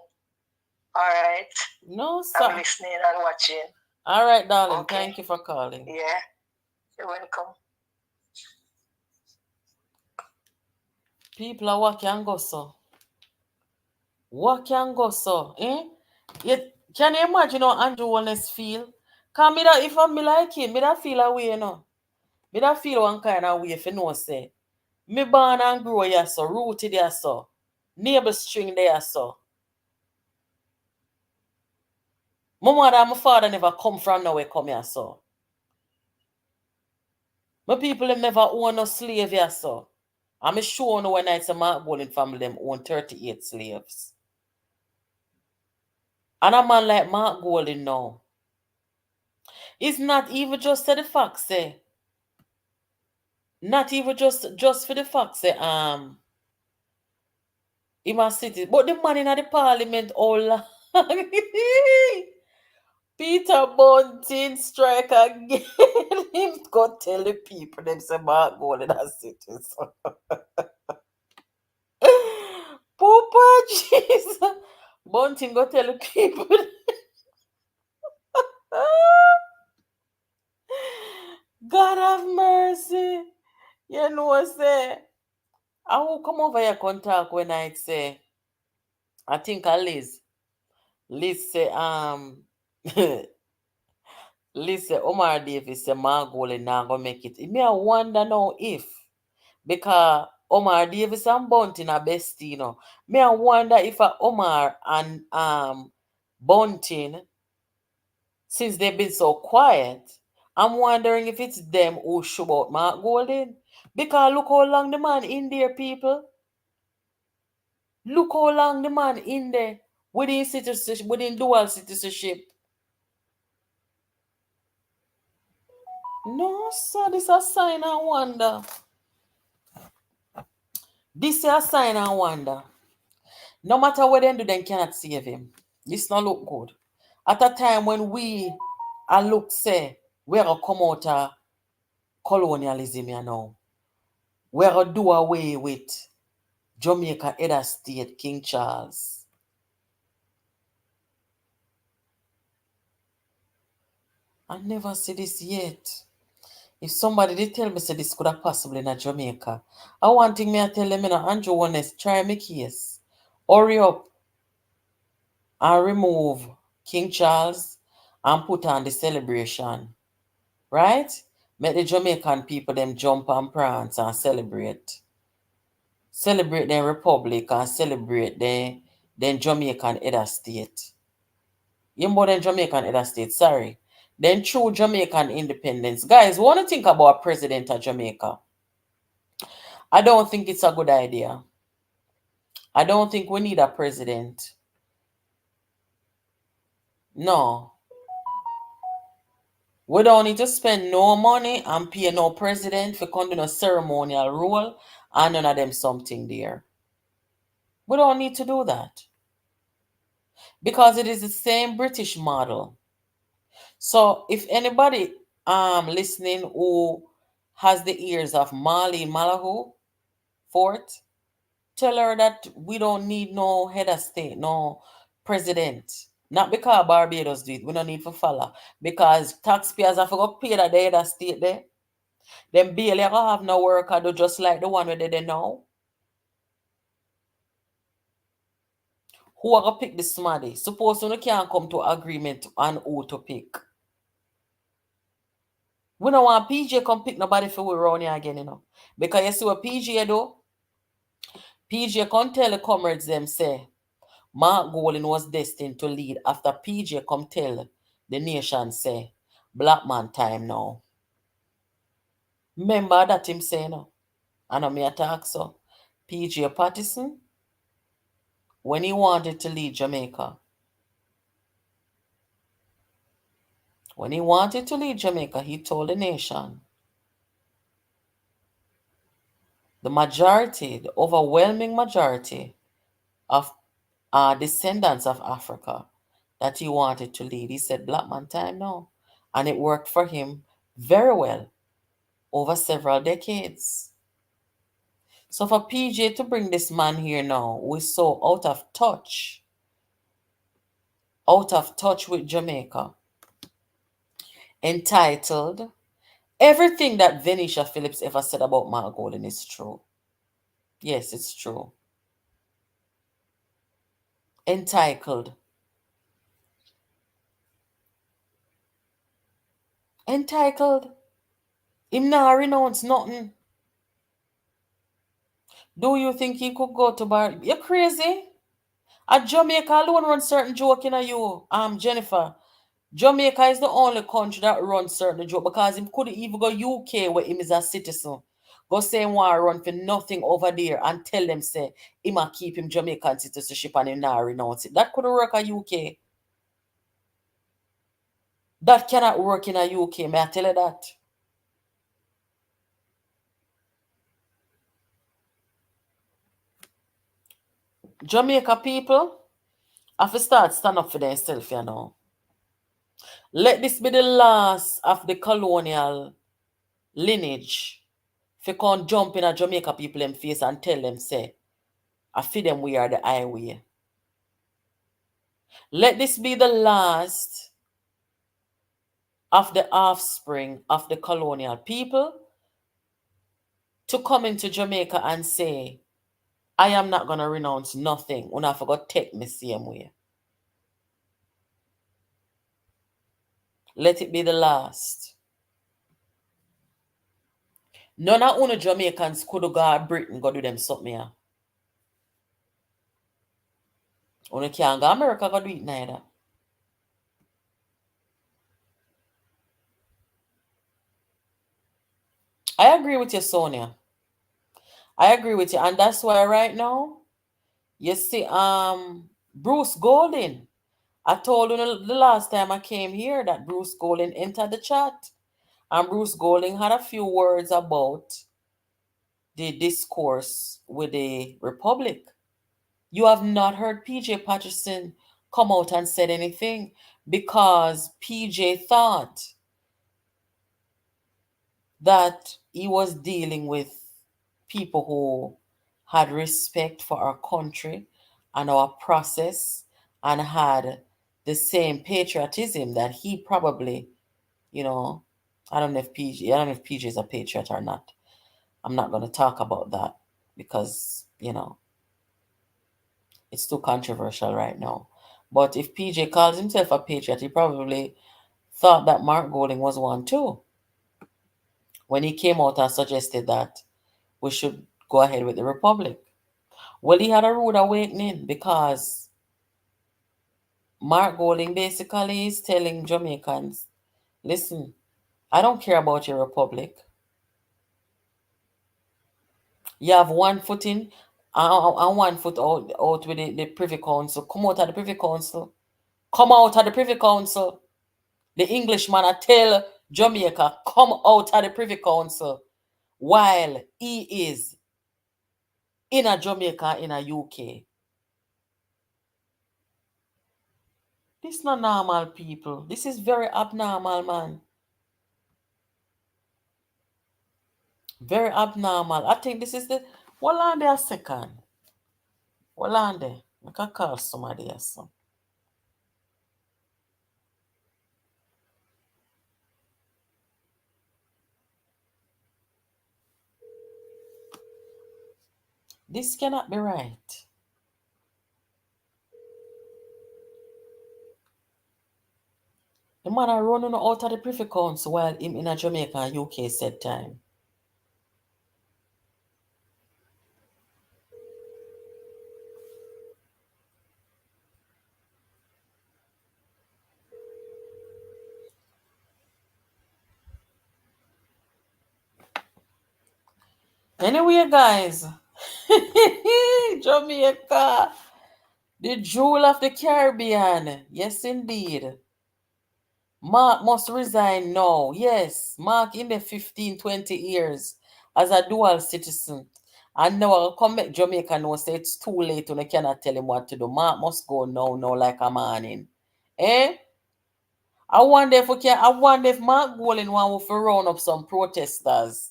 All right. No, sir. I'm listening and watching. All right, darling. Okay. Thank you for calling. Yeah. You're welcome. People are walking and go so. Eh? Can you imagine how Andrew Wallace feel? Cause if I'm like him, me that feel away, Me that feel one kind of way if you know say. Me born and grow here so, rooted here so. Neighbor string there so. My mother and my father never come from nowhere come here so. My people them never own no slave here so. I'm sure no when I say Mark Bowling family them own 38 slaves. And a man like Mark Golding now. It's not even just the fact say Not even just for the fact say him a city, but the man in the parliament all Peter Bunting strike again. Him go tell the people them say Mark Gold in a city. So. Poopa Jesus. Bunting go tell the people. God have mercy. You know say. I will come over here and talk when I say I think I Liz. Liz say Liz say Omar Davis say Margole now gonna make it. Me I wonder now if because Omar Davis and Bunting are bestie, you know. Me I wonder if Omar and Bunting, since they've been so quiet, I'm wondering if it's them who show about Mark Golden. Because look how long the man in there, people. Look how long the man in there within citizenship, within dual citizenship. No, sir, this is a sign and wonder. This is a sign and wonder. No matter what they do, they cannot save him. This not look good. At a time when we are look say we're gonna come out of colonialism, you know. We're gonna do away with Jamaica head of state, King Charles. I never see this yet. If somebody did tell me say this could have possibly in Jamaica, I want thing me I tell them, you know, Andrew Honest, try me case. Hurry up and remove King Charles and put on the celebration. Right? Make the Jamaican people them jump and prance and celebrate. Celebrate their republic and celebrate their Jamaican head of state. You more than Jamaican head of state, sorry. Then true Jamaican independence. Guys, want to think about president of Jamaica? I don't think it's a good idea. I don't think we need a president. No. We don't need to spend no money and pay no president for conducting a ceremonial role and none of them something there. We don't need to do that. Because it is the same British model. So if anybody listening who has the ears of Marlene Malahoo Fort, tell her that we don't need no head of state, no president. Not because Barbados do it, we don't need to follow. Because taxpayers have to go pay that the head of state there. Them barely gonna have no work I do just like the one where they there now. Who are gonna pick the smarty? Suppose you can't come to agreement on who to pick. We don't want PJ come pick nobody for we around here again, you know. Because you see what PJ do? PJ come tell the comrades them say Mark Golding was destined to lead after PJ come tell the nation say black man time now. Remember that him say no? I know me attack so. PJ Patterson, when he wanted to lead Jamaica, he told the nation, the overwhelming majority of descendants of Africa that he wanted to lead. He said, black man time now. And it worked for him very well over several decades. So for PJ to bring this man here now, we're so out of touch with Jamaica, entitled. Everything that Venetia Phillips ever said about Mark Golden is true. Yes, it's true. Entitled. Him not renounce nothing. Do you think he could go to bar? You're crazy. At Jamaica alone run certain joke in you, Jennifer. Jamaica is the only country that runs certain joke because him couldn't even go UK where him is a citizen. Go say him want run for nothing over there and tell them say him a keep him Jamaican citizenship and him not renounce it. That couldn't work at UK. That cannot work in a UK, may I tell you that? Jamaica people have to start stand up for themselves, you know. Let this be the last of the colonial lineage. If you can't jump in a Jamaica people in face and tell them, say, I feel them we are the highway. Let this be the last of the offspring of the colonial people to come into Jamaica and say, I am not going to renounce nothing. When I forgot take me same way. Let it be the last. None of you Jamaicans could go to Britain go do them something here. You can't go to America go do it neither. I agree with you, Sonia. I agree with you. And that's why right now, you see, Bruce Golding. I told you the last time I came here that Bruce Golding entered the chat. And Bruce Golding had a few words about the discourse with the Republic. You have not heard PJ Patterson come out and said anything because PJ thought that he was dealing with people who had respect for our country and our process and had the same patriotism that he probably, you know, I don't know if PJ is a patriot or not. I'm not going to talk about that because, it's too controversial right now. But if PJ calls himself a patriot, he probably thought that Mark Golding was one too when he came out and suggested that we should go ahead with the Republic. Well, he had a rude awakening because Mark Golding basically is telling Jamaicans, listen, I don't care about your Republic. You have one foot in and one foot out with the Privy Council. Come out of the Privy Council. Come out of the Privy Council. The Englishman I tell Jamaica, come out of the Privy Council while he is in a Jamaica, in a UK. This is not normal, people. This is very abnormal, man. Very abnormal. I think this is the... Hold on there a second. Hold on there. I can call somebody else. This cannot be right. The man are running out of the Privy Council while him in a Jamaica and UK said time. Anyway, guys, Jamaica, the jewel of the Caribbean. Yes, indeed. Mark must resign now. Yes, Mark in the 15, 20 years as a dual citizen. And now I'll come back Jamaica now say it's too late and I cannot tell him what to do. Mark must go now, like a man. Eh? I wonder if Mark Golding want to round up some protesters.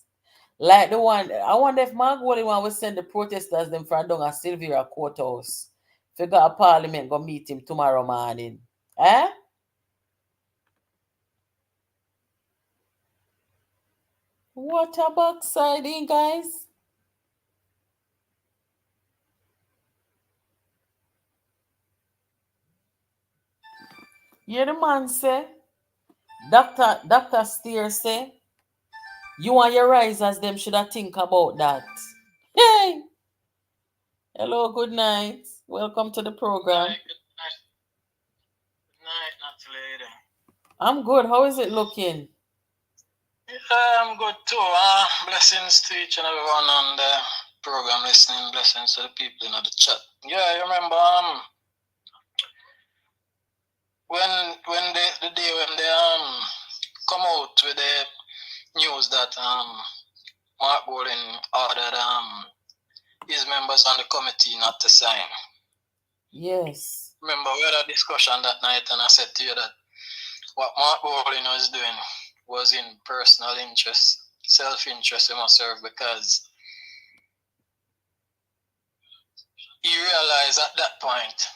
Like the one, I wonder if Mark Golding want to send the protesters them from down at Sylvia Courthouse. If you got a parliament, go meet him tomorrow morning. Eh? What a backsliding, guys. You the man say, Dr. Steer say, you and your risers them should have think about that. Hey! Hello, good night. Welcome to the program. Good night, Natalie. I'm good. How is it looking? I'm good too. Blessings to each and everyone on the program listening. Blessings to the people in the chat. Yeah, you remember when the day when they come out with the news that Mark Golding ordered his members on the committee not to sign. Yes. Remember, we had a discussion that night, and I said to you that what Mark Bowling was doing was in personal interest, self-interest, he must serve, because he realized at that point,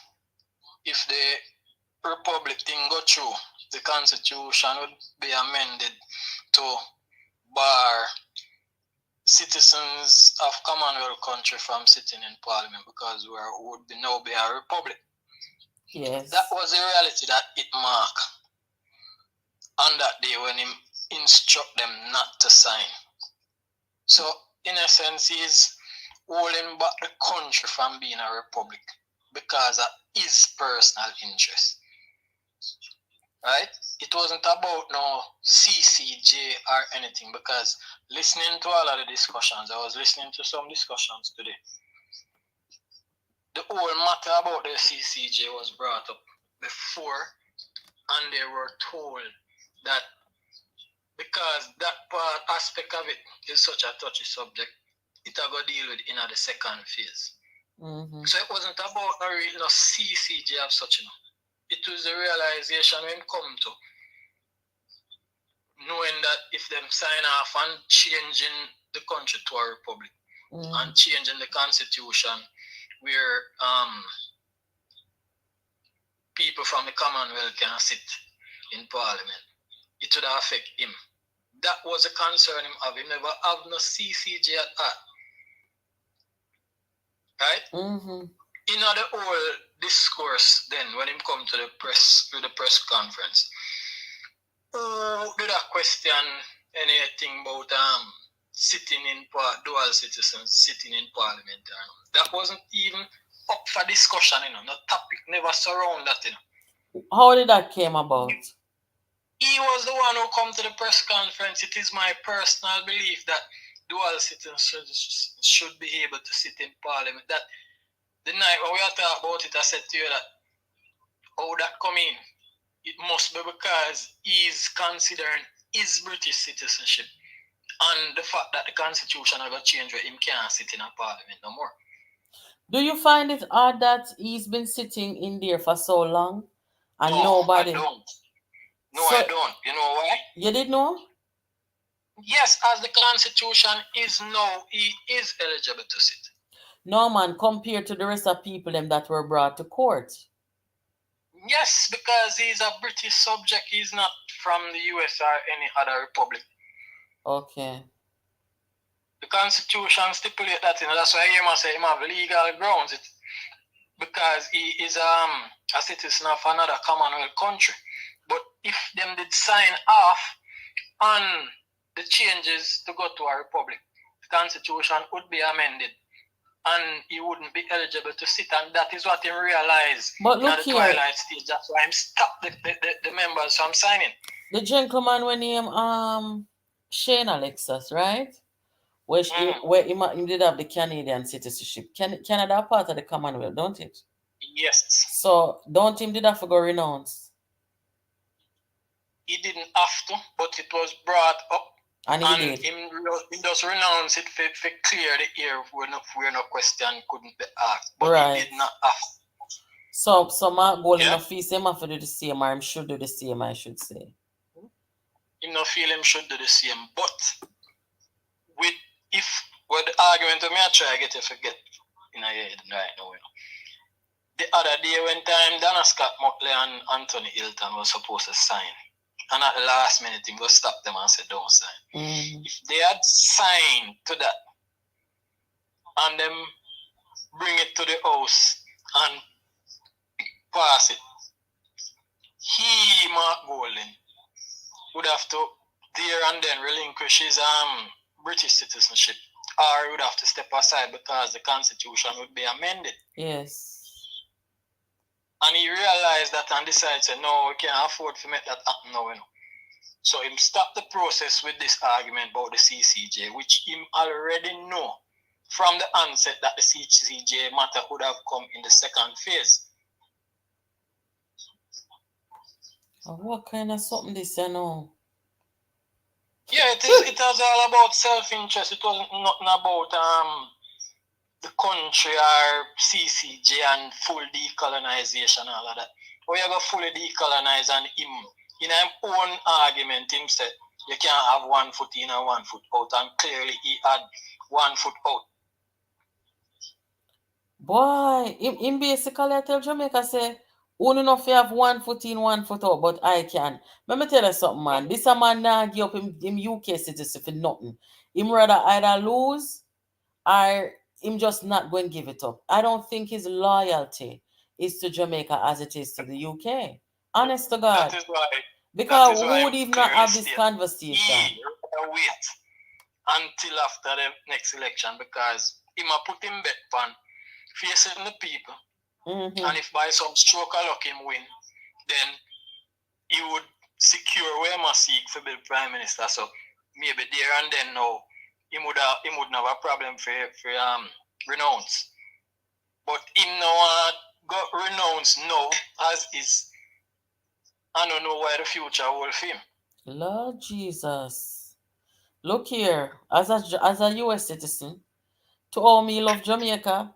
if the Republic thing go through, the Constitution would be amended to bar citizens of Commonwealth country from sitting in Parliament, because we would now be a republic. Yes. That was the reality that it marked on that day when he instruct them not to sign. So, in a sense, he's holding back the country from being a republic because of his personal interest. Right? It wasn't about no CCJ or anything, because listening to all of the discussions, I was listening to some discussions today. The whole matter about the CCJ was brought up before, and they were told that because that part aspect of it is such a touchy subject, it will go deal with in the second phase. Mm-hmm. So it wasn't about no CCJ of such, you know. It was the realization when come to knowing that if them sign off and changing the country to a republic, and changing the constitution where people from the Commonwealth can sit in Parliament, it would affect him. That was a concern him of. He never have no CCJ at all. Right? Mm-hmm. In the whole discourse then, when him come to the press conference, who did a question anything about sitting in dual citizens sitting in Parliament? That wasn't even up for discussion, you know. No topic never surround that, you know. How did that came about? He was the one who come to the press conference. It is my personal belief that dual citizens should be able to sit in Parliament. That the night when we are talking about it, I said to you that how that come in, it must be because he's considering his British citizenship and the fact that the constitution will change where him can't sit in a Parliament no more. Do you find it odd that he's been sitting in there for so long and no, nobody? I don't. No, so, I don't. You know why? You did know? Yes, as the constitution is now, he is eligible to sit. No, man, compared to the rest of people them that were brought to court. Yes, because he's a British subject. He's not from the US or any other republic. Okay. The constitution stipulates that, you know. That's why he must say he have legal grounds. It's because he is a citizen of another Commonwealth country. But if them did sign off on the changes to go to a republic, the constitution would be amended and he wouldn't be eligible to sit, and that is what he realized but look in the here, twilight stage. That's why I'm stopped the members from signing. The gentleman when him Shane Alexis, right? Where he did have the Canadian citizenship. Canada are part of the Commonwealth, don't it? Yes. So don't him did have to go renounce? He didn't have to, but it was brought up. And he did. Him just renounce it for clear the air where no question couldn't be asked. But right. He did not have to. So Mark Golding no feel him have to do the same, or him should do the same, I should say. Him no feel him should do the same. But with the argument of me I try to get you forget in a head right now, you know. The other day when time Dana Scott Mutley and Anthony Hilton was supposed to sign, and at the last minute he go stop them and say don't sign. If they had signed to that and them bring it to the house and pass it, Mark Golding, would have to there and then relinquish his British citizenship, or he would have to step aside because the constitution would be amended. Yes. And he realized that and decided to say, no, we can't afford to make that happen now, you know. So he stopped the process with this argument about the CCJ, which he already know from the onset that the CCJ matter would have come in the second phase. What kind of something this, you know? Yeah, it was all about self-interest. It wasn't nothing about the country are CCJ and full decolonization, all of that. Or you go fully decolonize and him, in his own argument, him said, you can't have 1 foot in and 1 foot out, and clearly he had 1 foot out. Boy, him basically tell Jamaica say, only enough you have 1 foot in, 1 foot out, but I can. Let me tell you something, man. This a man now give up him UK citizen for nothing. Him rather either lose or him just not going to give it up. I don't think his loyalty is to Jamaica as it is to the UK. Honest to God. That is why. Because who would even not have this conversation? He wait until after the next election, because he might put him bet on facing the people. Mm-hmm. And if by some stroke of luck him win, then he would secure where he must seek for the prime minister. So maybe there and then now he wouldn't have a problem for renounce. But him now got renounce now as is. I don't know why the future will for him. Lord Jesus. Look here, as a US citizen, to all me love Jamaica,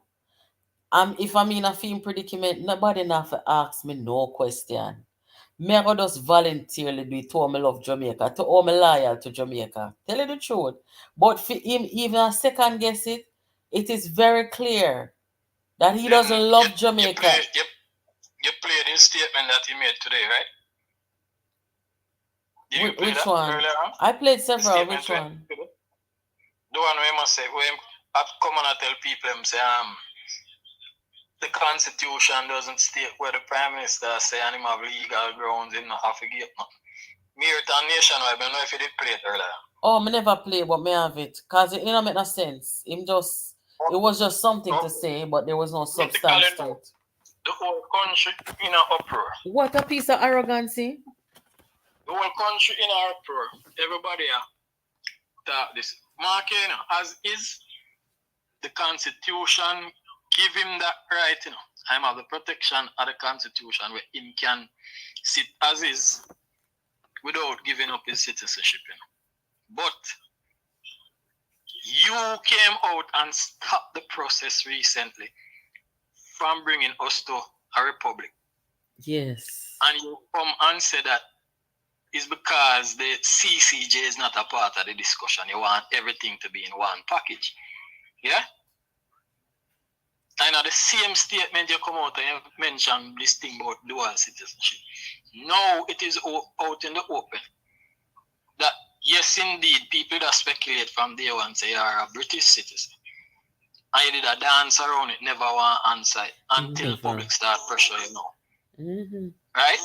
if I'm in a film predicament, nobody not to ask me no question. Me I go just voluntarily do it to all me love Jamaica, to all me loyal to Jamaica. Tell you the truth. But for him even a second guess it, it is very clear that he doesn't love Jamaica. You played his statement that he made today, right? Did you play Which that one? earlier on? I played several. Which one? The one where he must say, when I come on and tell people, him say, the Constitution doesn't state where the Prime Minister say and him have legal grounds, him not have to give no. Me return nationwide, I don't know if you did play it earlier. Oh, me never play, but me have it. Because it don't make no sense. It was just something to say, but there was no substance to it. The whole country in an uproar. What a piece of arrogancy. The whole country in an uproar. Everybody talk this. Marking as is, the Constitution give him that right, I'm of the protection of the Constitution where him can sit as is without giving up his citizenship. But you came out and stopped the process recently from bringing us to a republic. Yes. And you come and say that is because the CCJ is not a part of the discussion. You want everything to be in one package. Yeah? And at the same statement you come out and you mention this thing about dual citizenship. Now it is out in the open that yes, indeed, people that speculate from day one say you are a British citizen. And you did a dance around it, never want to answer it until the public start pressure, Mm-hmm. Right?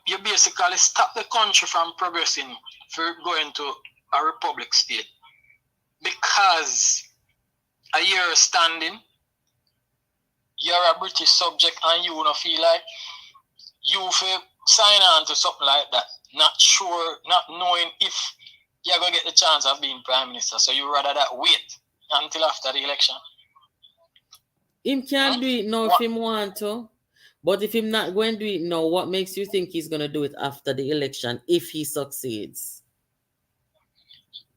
You basically stop the country from progressing for going to a republic state because a year standing, you're a British subject and you don't feel like you feel sign on to something like that, not sure, not knowing if you're going to get the chance of being prime minister. So you rather that wait until after the election. Him can't do it now if him want to. But if him not going to do it now, what makes you think he's going to do it after the election if he succeeds?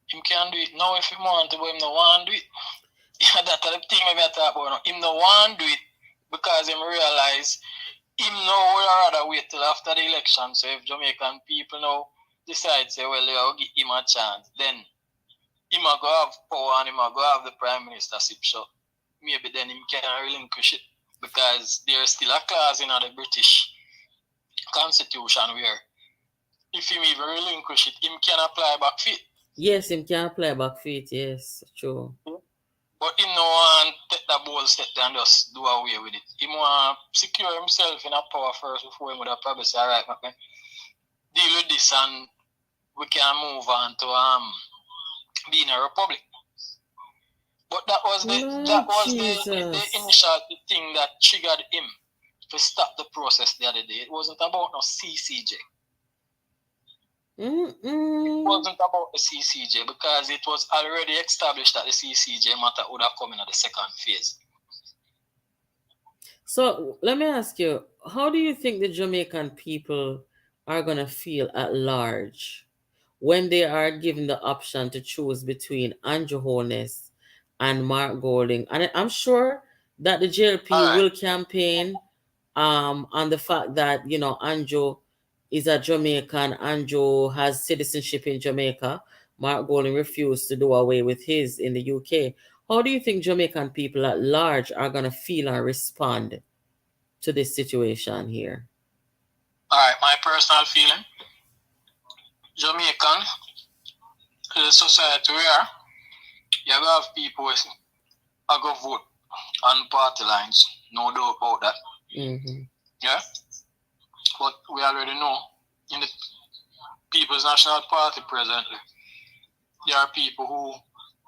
Him can't do it now if he want to, but him no want to do it. Yeah, that's the thing I talk about now. Him no want to do it because him realize him now would rather wait till after the election. So if Jamaican people now decide, say, well, they'll give him a chance, then him a go have power and him a go have the prime ministership. So maybe then him can relinquish it because there's still a clause in the British Constitution where if him even relinquish it, him can apply back for it. Yes, him can apply back for it, yes, true. But him no want to take that bold step and just do away with it. He want to secure himself in a power first before he would have probably say, all right, man, deal with this and we can move on to being a republic. But that was the initial thing that triggered him to stop the process the other day. It wasn't about no CCJ. It wasn't about the CCJ because it was already established that the CCJ matter would have come in at the second phase. So let me ask you, how do you think the Jamaican people are going to feel at large when they are given the option to choose between Andrew Holness and Mark Golding. And I'm sure that the JLP All right. will campaign on the fact that, Andrew is a Jamaican. Andrew has citizenship in Jamaica. Mark Golding refused to do away with his in the UK. How do you think Jamaican people at large are going to feel and respond to this situation here? All right, my personal feeling, Jamaican, the society we are, you have people who are going to vote on party lines, no doubt about that. Mm-hmm. Yeah? But we already know, in the People's National Party presently, there are people who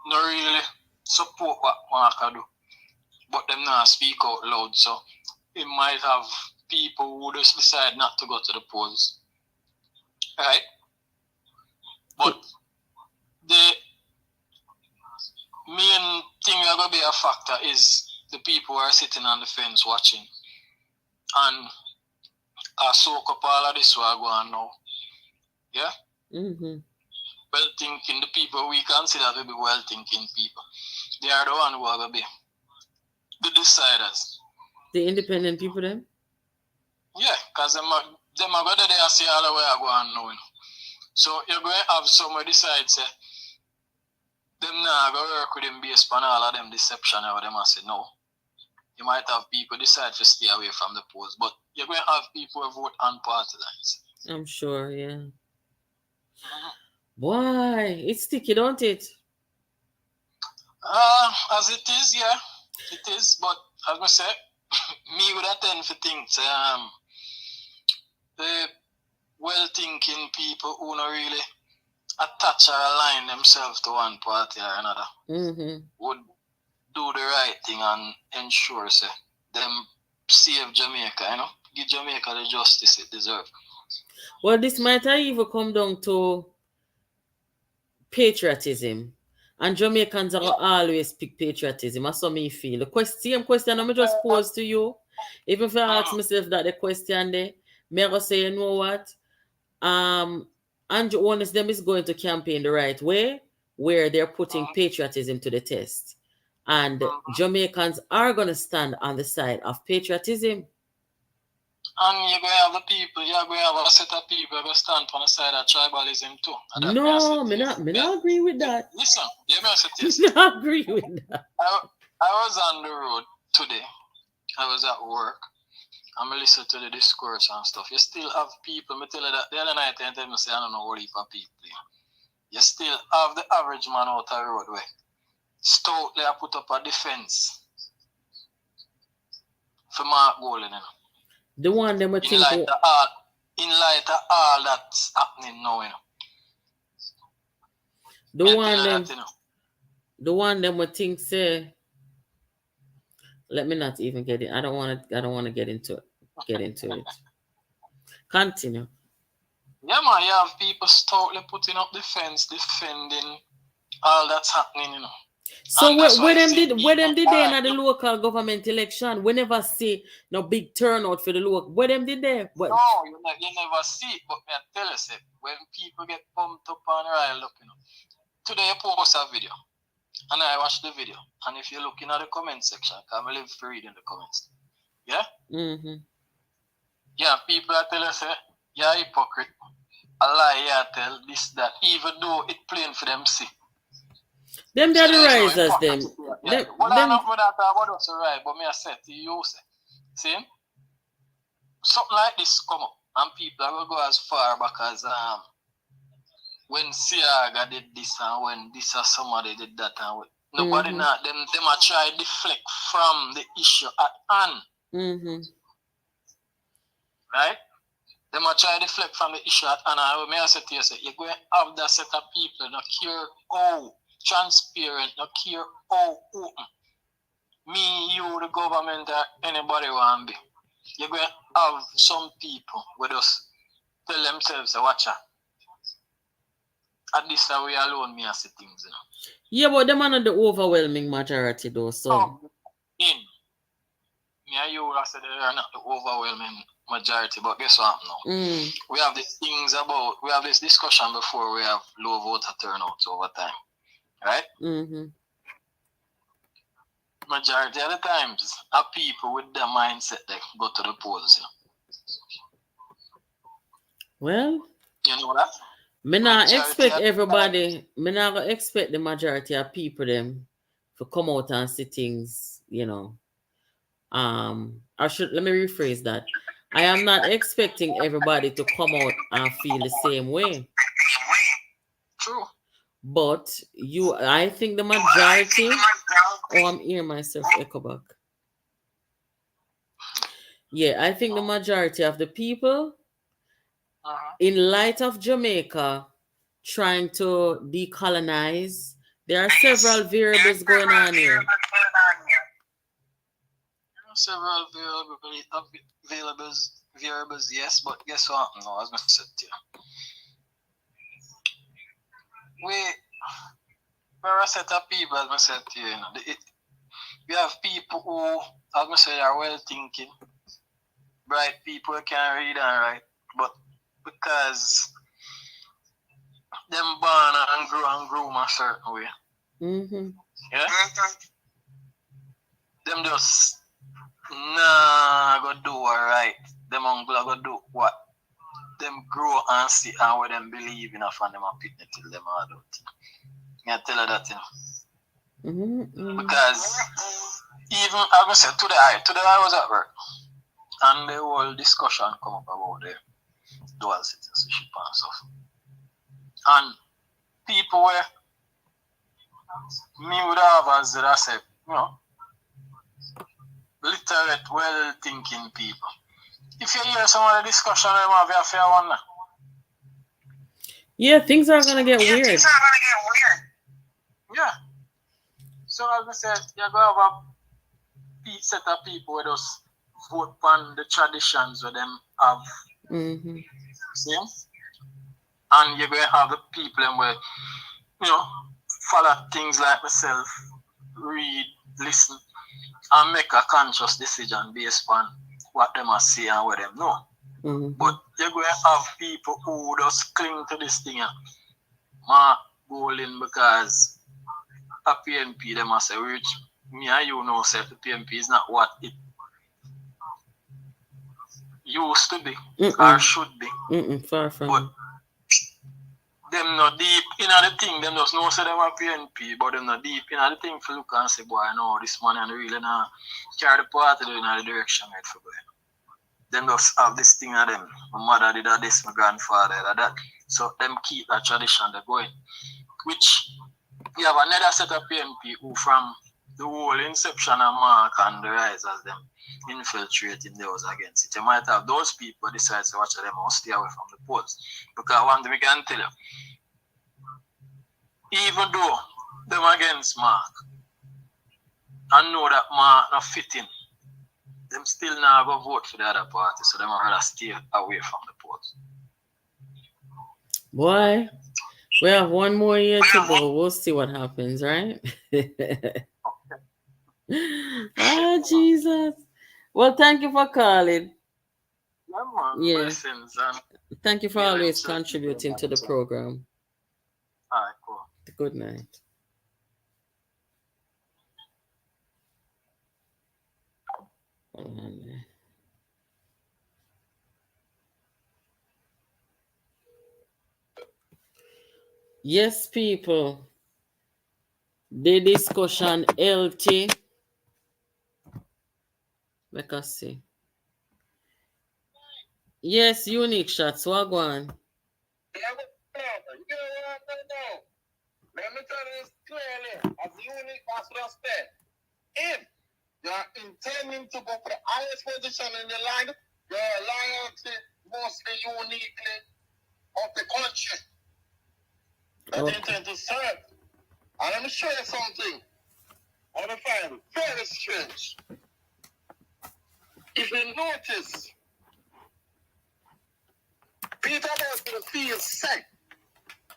don't really support what Mark do, but them not speak out loud. So it might have people who just decide not to go to the polls. Right? But the main thing that going to be a factor is the people who are sitting on the fence watching and soak up all of this what going on now. Yeah? Mm-hmm. Well-thinking, the people we consider to be well-thinking people, they are the one who are going to be the deciders. The independent people then? Yeah, because them are going to there see all the way I go on now. So you're going to have someone decide, say, them not going to work with them based on all of them deception or them and say no. You might have people decide to stay away from the polls, but you're going to have people who vote on party lines. I'm sure, yeah. Why? It's sticky, don't it? As it is, yeah, it is. But as I say, me would attend for things. The well-thinking people who don't really attach or align themselves to one party or another would do the right thing and ensure say them save Jamaica, give Jamaica the justice it deserves. Well, this might even come down to patriotism. And Jamaicans are always pick patriotism. That's how me feel. The same question I'm just pose to you. Even if I ask myself that the question there, me I go say, you know what? Andrew Honest them is going to campaign the right way, where they're putting patriotism to the test. And Jamaicans are going to stand on the side of patriotism. And you're going to have the people, you're going to have a set of people who stand on the side of tribalism too. No, me not agree with that. Listen, you may say this. Me not agree with that. I was on the road today. I was at work. I'm listening to the discourse and stuff. You still have people, me tell you that the other night I tell me say I don't know what heap of people. You still have the average man out the roadway. Stoutly I put up a defense for Mark Golding. The one them would think in light of all that's happening now, The one them would think say, let me not even get it. I don't want to get into it. Continue. Yeah, man, you have people stoutly putting up the fence, defending all that's happening, So where them did they in the local government election? We never see no big turnout for the local. Where them did they? No, you never see it, but I tell you, when people get pumped up and riled up, today I post a video, and I watch the video, and if you're looking at the comment section, I live to read in the comments. Yeah? Mm-hmm. Yeah, people are telling us, you're a hypocrite. A lie, yeah, tell this, that, even though it's plain for them see. Them they're the risers, them. Yeah. Well, I know that about us, right, but me I said to you, see, something like this come up, and people are going to go as far back as when Siaga did this, and when this or somebody did that, and nobody not, them are try to deflect from the issue at hand. Mm-hmm. Right? They might try to deflect from the issue at hand. And I say to you, you're going to have that set of people, not care how transparent, not care how open. Me, you, the government, or anybody want to be. You're going to have some people who just tell themselves, watch out. At this way alone, me I see things, Yeah, but them are not the overwhelming majority, though, so. Me and you I said they are not the overwhelming majority, but guess what now? We have this discussion before we have low voter turnout over time. Right? Mm-hmm. majority of the times, are people with the mindset that go to the polls. Well, You know that? me not expect everybody, me not gonna expect the majority of people them to come out and see things, you know. Let me rephrase that. I am not expecting everybody to come out and feel the same way. True. But I think the majority. Oh, I'm hearing myself echo back. Yeah, I think the majority of the people, in light of Jamaica trying to decolonize, there are several variables going on here. Several variables, yes, but guess what? No, as I said to you. We're a set of people, as I said to you, you know. We have people who, as I said, are well thinking, bright people who can read and write, but because them born and groom a certain way. Mm-hmm. Yeah? Them just go do alright. Them go do what them grow and see and what them believe in and them a pit till them adult. I tell her that, you know. Mm-hmm. Because even I was said today I was at work and the whole discussion come up about the dual citizenship and stuff. And people were me would have as I said, you know, literate, well thinking people. If you hear some of the discussion them have a fair one. Yeah, things are gonna get weird. Yeah. So as I said, you're gonna have a set of people who just vote on the traditions where them have. Mm-hmm. See? And you're going to have the people where, you know, follow things like myself, read, listen, and make a conscious decision based on what them are saying and what them know. Mm-hmm. But you're going to have people who just cling to this thing, Mark Bowling, because a PNP, them must say, which me and you know, say the PNP is not what it used to be or should be. Far from. But them not deep in the thing, them just know say them are PNP, but them not deep in the thing for look and say, boy, no, this man and really not carry the party in the direction right for going. Them just have this thing of them. My mother did this, my grandfather did that. So them keep that tradition they're going. Which you have another set of PNP who from the whole inception of Mark and the rise as them infiltrating those against it. You might have those people decide to watch them or stay away from the polls. Because one thing we can tell you, even though them against Mark and know that Mark not fitting, them still not go vote for the other party, so them rather stay away from the polls. Boy, we have one more year to go. We'll see what happens, right? Ah, Jesus. Well, thank you for calling. Yeah. Blessings, thank you for always contributing to the program. All right, cool. Good night. Yes, people. The discussion LT. Let us see. Yes, unique shots. What go on? Let me tell you this clearly, as unique as respect. If you're intending to go for the highest position in the land, your loyalty must be uniquely of the country that you intend to serve. And let me show you something. I find it very strange. If you notice, Peter Boston feels sick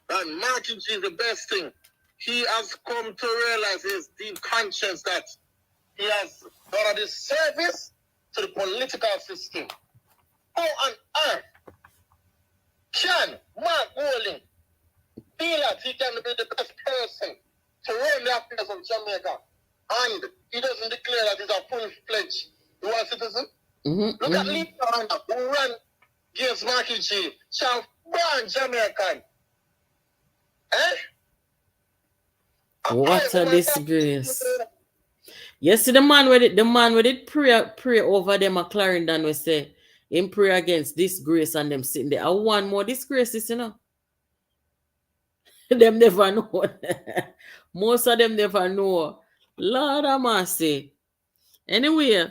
that marking is the best thing. He has come to realize his deep conscience that he has done a disservice to the political system. How on earth can Mark Bowling feel that he can be the best person to run the affairs of Jamaica and he doesn't declare that he's a full-fledged dual citizen. Look at Lee Turner, who ran against Marky G, shall born Jamaican. Eh? What a disgrace. You see the man with it pray over them a Clarendon we say him pray against disgrace and them sitting there. I want more disgraces, you know. Them never know. Most of them never know. Lord have mercy. Anyway,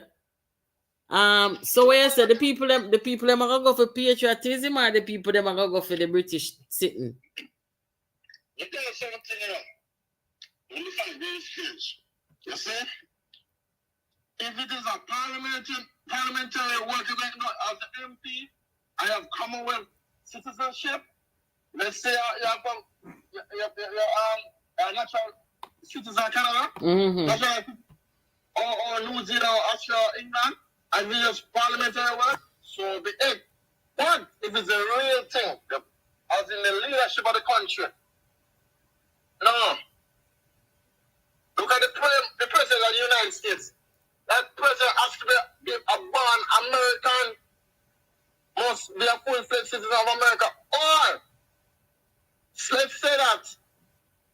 so where you say the people them are gonna go for patriotism or the people them are gonna go for the British sitting? You tell us something, you know. When you find very strange. You see? If it is a parliamentary work event as an MP, I have Commonwealth citizenship. Let's say you're a natural citizen of Canada, natural, or New Zealand, or Australia, England, and we use parliamentary work. So the egg. But if it's a real thing, as in the leadership of the country, no. Look at the president of the United States. That president has to be a born American, must be a full-fledged citizen of America. Or, let's say that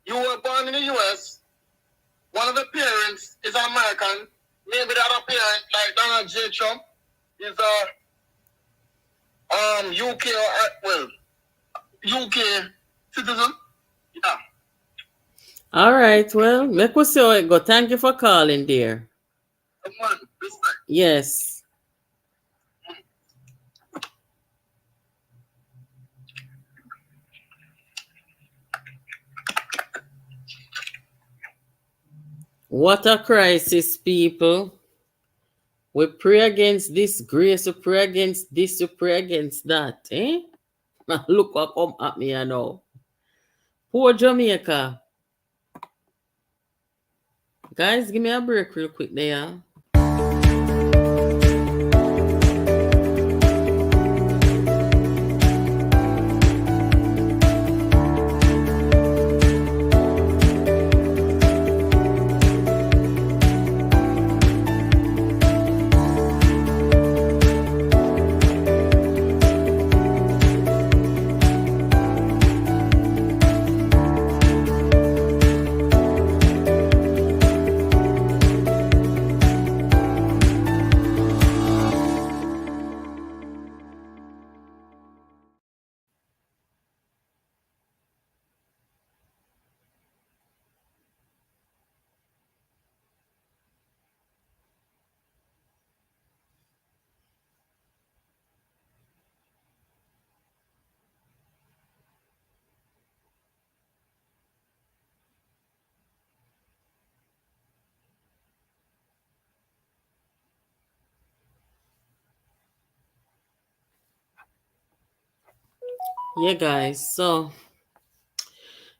you were born in the US, one of the parents is American, maybe the other parent, like Donald J. Trump, is a UK or, UK citizen. Yeah. All right, well, make us see how it go. Thank you for calling, dear. Come on, respect. Yes. What a crisis, people. We pray against this grace, we pray against this, we pray against that. Eh? Look what come at me now. Poor Jamaica. Guys, give me a break real quick there. Yeah, guys. So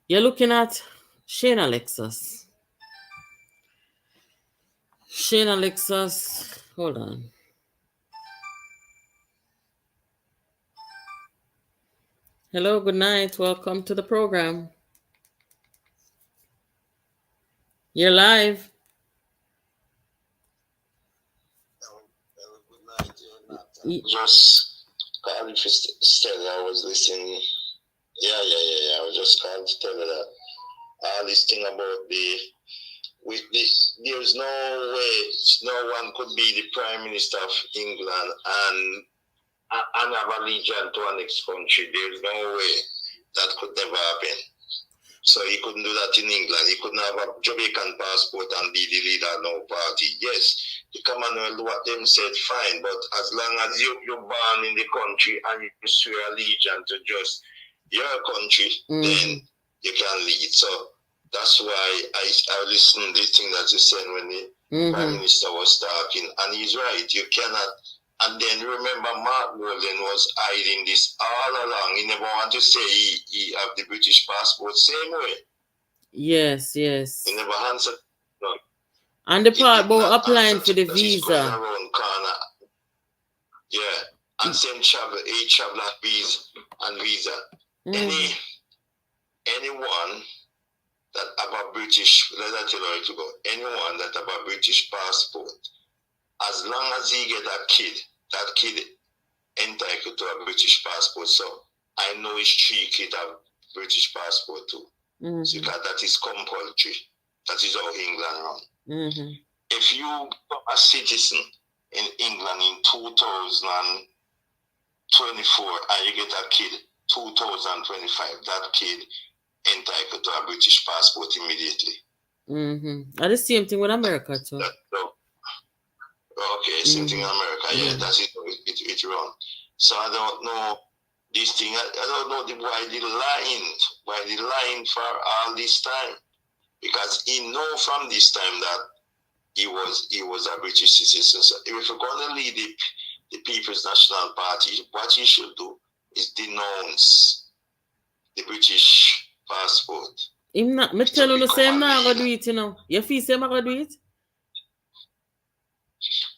you're looking at Shane Alexis. Shane Alexis. Hold on. Hello, good night. Welcome to the program. You're live. Just calling to tell you I was listening. Yeah. I was just calling to tell you that all this thing about with this, there's no way no one could be the Prime Minister of England and have allegiance to an next country. There's no way that could never happen. So he couldn't do that in England. He couldn't have a Jamaican passport and be the leader of no party. Yes, the Commonwealth, what them said, fine, but as long as you're born in the country and you swear allegiance to just your country, then you can lead. So that's why I listened to the thing that you said when the Prime Minister was talking, and he's right. You cannot. And then remember, Mark Golden was hiding this all along. He never wanted to say he have the British passport same way. Yes. He never answered. No. And the part about applying for the visa. Around corner. Yeah. And same travel, and visa. Anyone that have a British, let that you know it to go, anyone that have a British passport, as long as he get a kid, that kid entitled to a British passport. So I know his 3 kids have British passport too. So that is compulsory. That is how England run. If you are a citizen in England in 2024 and you get a kid 2025, that kid entitled to a British passport immediately. And the same thing with America too. Okay, same thing in America. Yeah, that's it. It run. So I don't know this thing. I don't know why the line for all this time, because he know from this time that he was a British citizen. So if you're going to lead the People's National Party, what he should do is denounce the British passport. Him not, me tell you, say him not gonna do it, you know. You feel say him not gonna do it?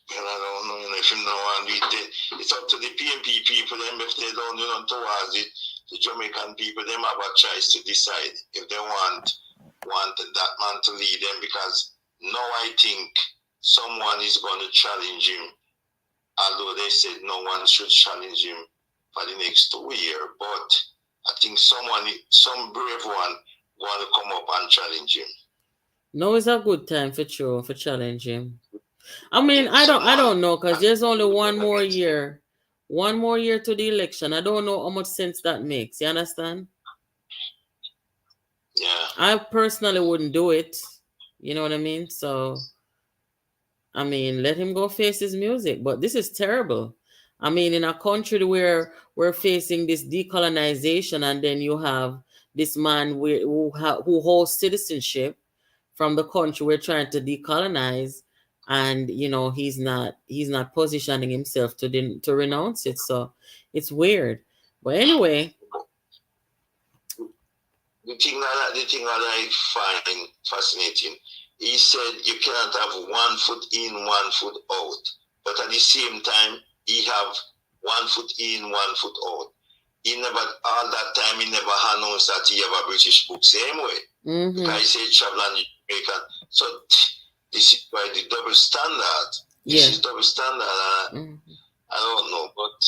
Well, I don't know, if you don't want to do it, it's up to the PNP people, them, if they don't, towards it, the Jamaican people, them have a choice to decide if they want that man to lead them, because now I think someone is going to challenge him, although they said no one should challenge him for the next 2 years, but I think some brave one want to come up and challenge him. No, it's a good time for challenge him. I mean, I don't know, because there's only one more year to the election. I don't know how much sense that makes. You understand? Yeah. I personally wouldn't do it. You know what I mean? So, I mean, let him go face his music. But this is terrible. I mean, in a country where we're facing this decolonization, and then you have this man who holds citizenship from the country we're trying to decolonize, and he's not positioning himself to renounce it. So it's weird. But anyway, the thing that I find fascinating, he said you cannot have 1 foot in, 1 foot out, but at the same time he have 1 foot in, 1 foot out. He never, all that time, he never announced that he have a British book same way. Because he said travel and Jamaican. So this is why the double standard. This is double standard. I don't know, but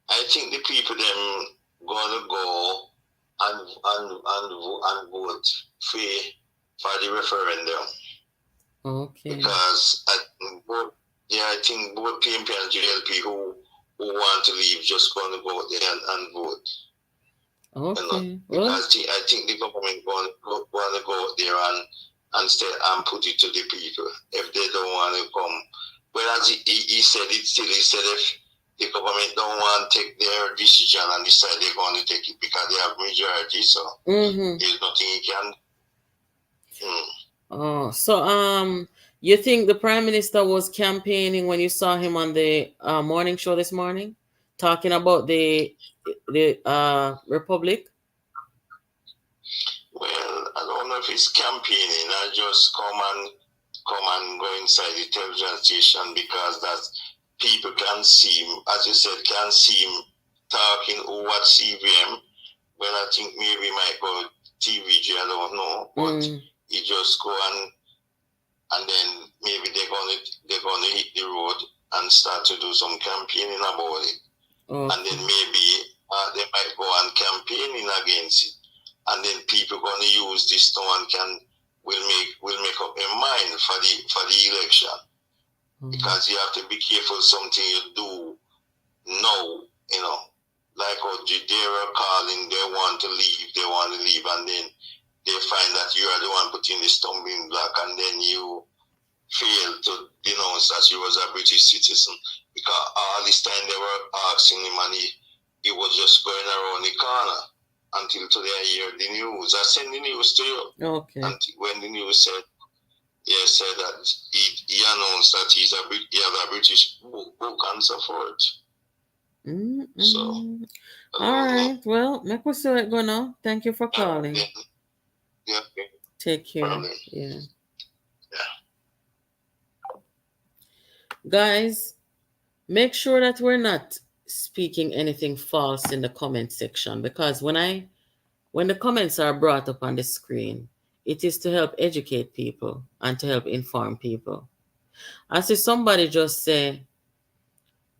I think the people them gonna go and vote for the referendum. Okay. Because I think both PNP and GLP who want to leave just gonna go there and vote. Okay. Because I think the government want to go there and stay and put it to the people if they don't want to come. Whereas he said it still. He said if the government don't want to take their decision and decide they're going to take it because they have majority, so there's nothing he can. Oh, so you think the Prime Minister was campaigning when you saw him on the morning show this morning, talking about the Republic? Well, I don't know if he's campaigning. I just come and go inside the television station because that people can see him, as you said, can see him talking or watch CVM. Well, I think maybe he might go TVG, I don't know, but he just go and then maybe they're gonna hit the road and start to do some campaigning about it. Okay. And then maybe they might go on campaigning against it. And then people gonna use this now and will make up their mind for the election. Because you have to be careful something you do now, like how Judea calling, they want to leave, and then they find that you are the one putting the stumbling block, and then you fail to denounce that you was a British citizen. Because all this time they were asking him, and he was just going around the corner until today I hear the news. I sent the news to you. Okay. And when the news said that he announced that he has a British book and so forth. So, all right. Well, make us see it go now. Thank you for calling. Yeah. Okay. Take care. Probably. Yeah. Guys, make sure that we're not speaking anything false in the comment section, because when the comments are brought up on the screen, It is to help educate people and to help inform people. I see somebody just say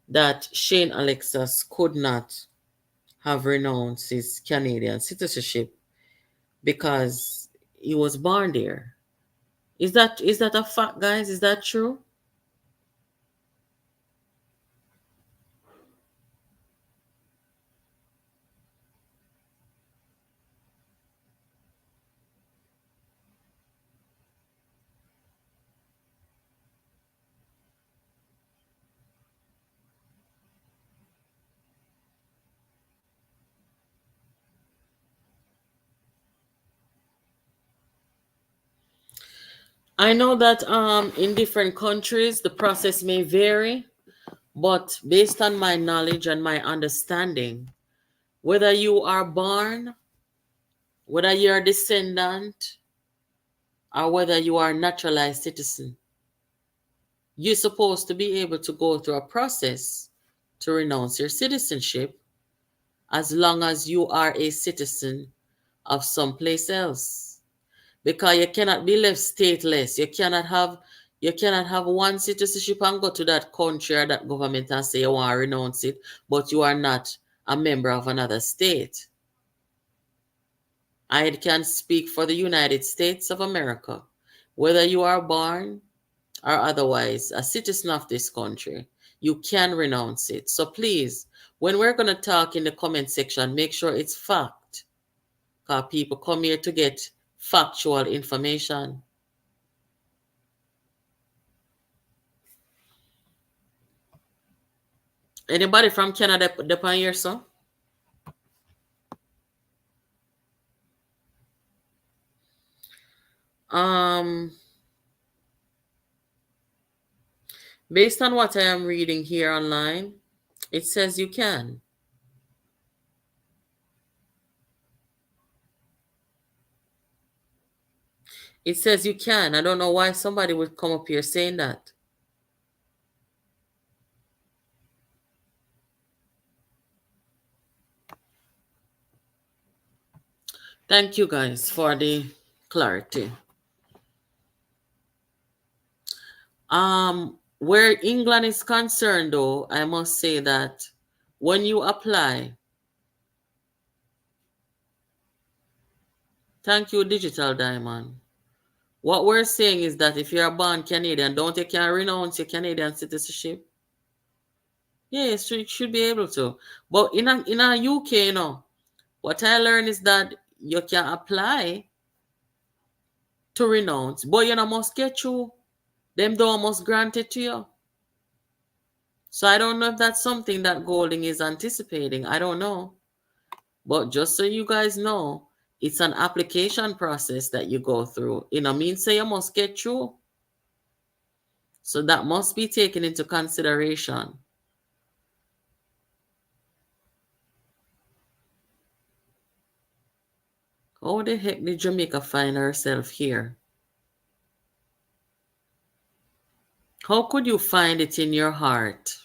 that Shane Alexis could not have renounced his Canadian citizenship because he was born there. Is that a fact, guys? Is that true? I know that in different countries the process may vary, but based on my knowledge and my understanding, whether you are born, whether you're a descendant, or whether you are a naturalized citizen, you're supposed to be able to go through a process to renounce your citizenship as long as you are a citizen of someplace else. Because you cannot be left stateless. You cannot have one citizenship and go to that country or that government and say you want to renounce it, but you are not a member of another state. I can speak for the United States of America. Whether you are born or otherwise a citizen of this country, you can renounce it. So please, when we're going to talk in the comment section, make sure it's fact. Because people come here to get factual information. Anybody from Canada depend here, so? Um, Based on what I am reading here online, it says you can. It says you can. I don't know why somebody would come up here saying that. Thank you guys for the clarity. Where England is concerned, though, I must say that when you apply, thank you, Digital Diamond. What we're saying is that if you're a born Canadian, don't you can renounce your Canadian citizenship? Yes, you should be able to. But in a UK, what I learned is that you can apply to renounce, but you must get through. Them don't must grant it to you. So I don't know if that's something that Golding is anticipating. I don't know. But just so you guys know, it's an application process that you go through. Means say you must get through. So that must be taken into consideration. How the heck did Jamaica find herself here? How could you find it in your heart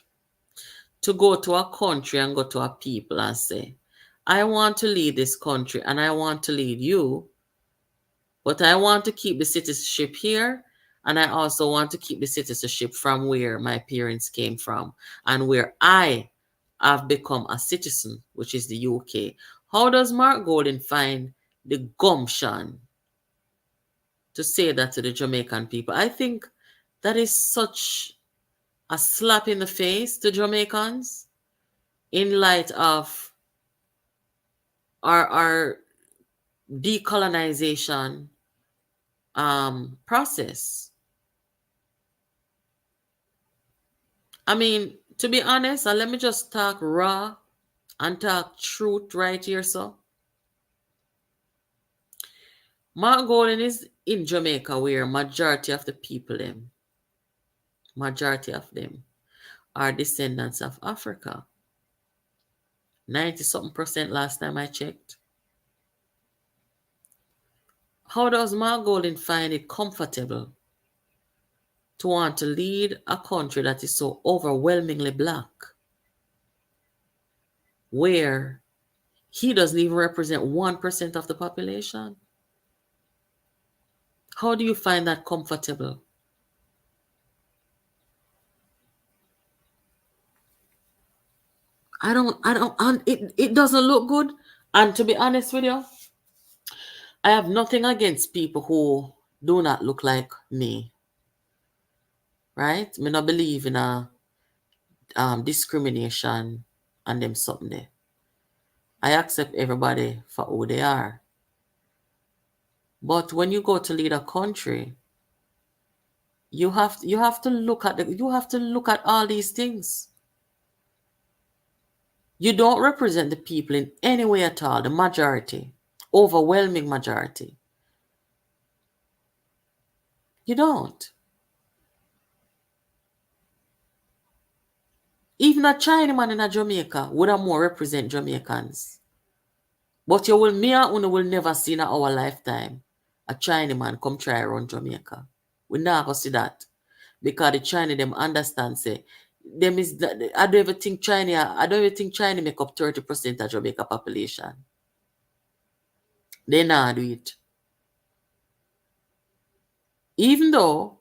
to go to a country and go to a people and say, I want to lead this country and I want to lead you, but I want to keep the citizenship here and I also want to keep the citizenship from where my parents came from and where I have become a citizen, which is the UK. How does Mark Golden find the gumption to say that to the Jamaican people? I think that is such a slap in the face to Jamaicans in light of our decolonization process. I mean, to be honest, and let me just talk raw and talk truth right here, so. Mark Golden is in Jamaica where majority of the people are descendants of Africa. 90-something% last time I checked. How does Mark Golden find it comfortable to want to lead a country that is so overwhelmingly black, where he doesn't even represent 1% of the population? How do you find that comfortable? I don't, it doesn't look good. And to be honest with you, I have nothing against people who do not look like me, right? Me not believe in a discrimination and them something there. I accept everybody for who they are. But when you go to lead a country, you have to look at all these things. You don't represent the people in any way at all, the majority, overwhelming majority. You don't. Even a Chinaman in a Jamaica would have more represent Jamaicans. But me and Una will never see in our lifetime a Chinaman come try run Jamaica. We never see that. Because the China them understand say them is I don't even think China make up 30% of Jamaica population. They not do it. Even though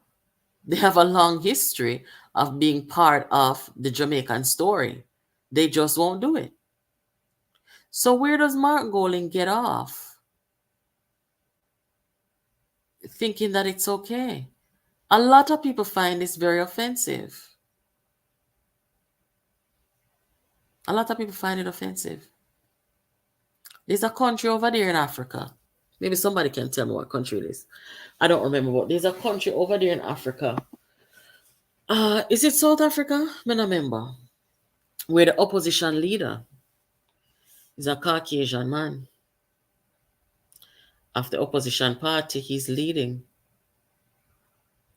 they have a long history of being part of the Jamaican story. They just won't do it. So where does Mark Golding get off? Thinking that it's okay. A lot of people find this very offensive. A lot of people find it offensive. There's a country over there in Africa. Maybe somebody can tell me what country it is. I don't remember, but there's a country over there in Africa. Is it South Africa? I don't remember. Where the opposition leader is a Caucasian man. Of the opposition party, he's leading.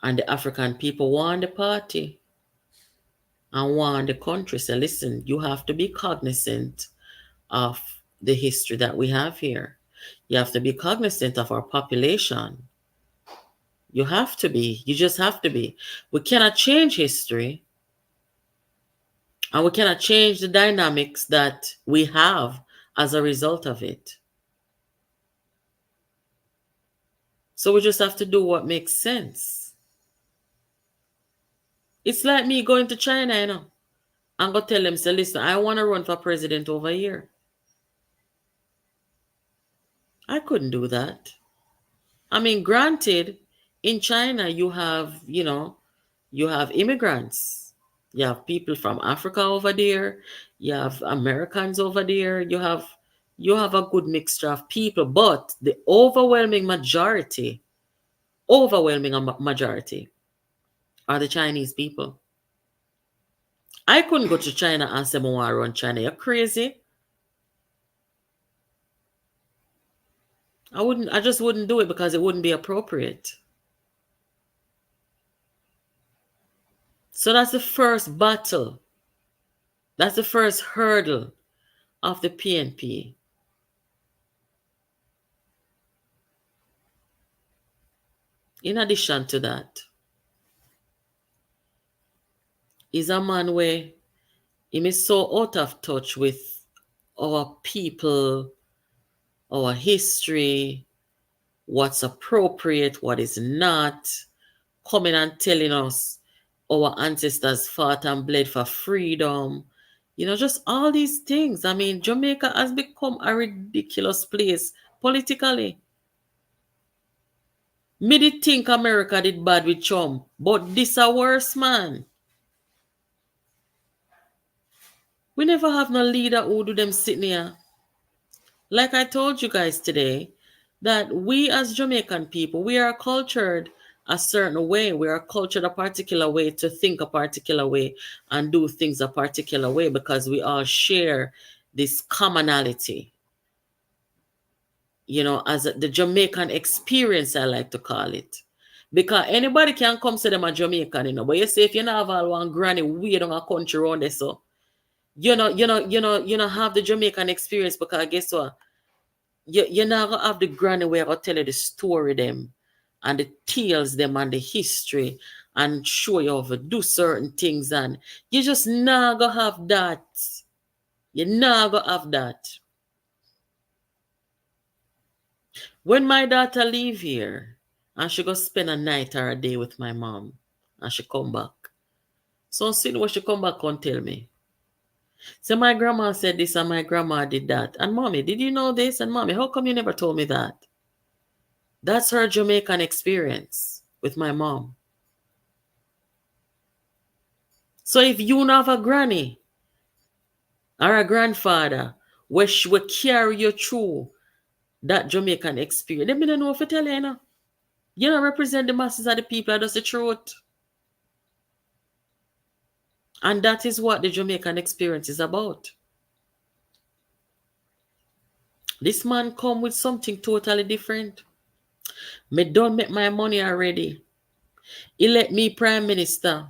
And the African people want the party and want the country. So listen, you have to be cognizant of the history that we have here. You have to be cognizant of our population. You have to be. You just have to be. We cannot change history. And we cannot change the dynamics that we have as a result of it. So we just have to do what makes sense. It's like me going to China, and go tell them, say, listen, I want to run for president over here. I couldn't do that. I mean, granted, in China, you have immigrants. You have people from Africa over there. You have Americans over there. You have a good mixture of people, but the overwhelming majority are the Chinese people. I couldn't go to China and say, I want to run China. You're crazy. I just wouldn't do it because it wouldn't be appropriate. So that's the first battle. That's the first hurdle of the PNP. In addition to that, is a man where he is so out of touch with our people, our history, what's appropriate, what is not, coming and telling us our ancestors fought and bled for freedom. Just all these things. I mean, Jamaica has become a ridiculous place politically. Me did think America did bad with Trump, but this a worse, man. We never have no leader who do them sitting here. Like I told you guys today, that we as Jamaican people, we are cultured a certain way. We are cultured a particular way, to think a particular way and do things a particular way, because we all share this commonality. As the Jamaican experience, I like to call it. Because anybody can come say them a Jamaican, but you say if you not have all one granny way down a country around there, so you know have the Jamaican experience, because guess what? You're not gonna have the granny way to tell you the story them and the tales them and the history and show you how to do certain things, and you just not gonna have that. You're not gonna have that. When my daughter leave here and she go spend a night or a day with my mom, and she come back. So since when she come back and tell me, so my grandma said this and my grandma did that, and mommy, did you know this? And mommy, how come you never told me that? That's her Jamaican experience with my mom. So if you don't have a granny or a grandfather which will carry you through that Jamaican experience, they don't know if to tell you, you know. You don't represent the masses of the people, that's the truth. And that is what the Jamaican experience is about. This man come with something totally different. Me done make my money already. He let me prime minister.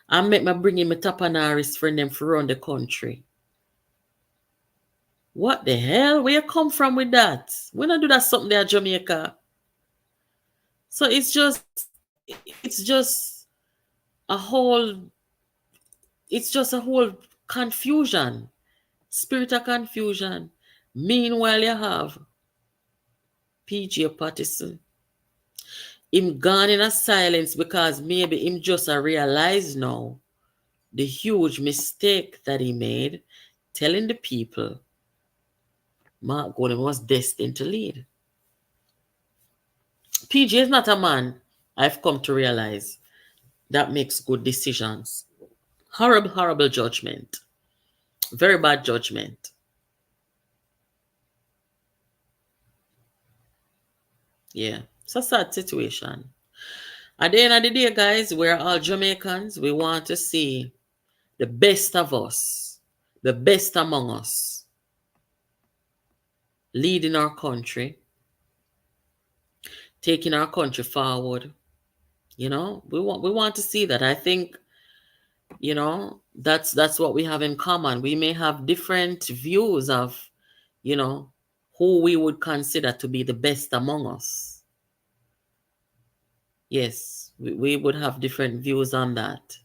And make me bring him a tapanaris for them for run the country. What the hell? Where you come from with that? We don't do that something there, Jamaica. So it's just a whole confusion. Spirit of confusion. Meanwhile, you have PJ Patterson. Him gone in a silence because maybe him just a realize now the huge mistake that he made telling the people Mark Gordon was destined to lead. PJ is not a man, I've come to realize, that makes good decisions. Horrible, horrible judgment. Very bad judgment. Yeah, it's a sad situation. At the end of the day, guys, we're all Jamaicans. We want to see the best of us, the best among us, leading our country, taking our country forward. You know, we want to see that. I think, you know, that's what we have in common. We may have different views of, you know, who we would consider to be the best among us. Yes, we would have different views on that,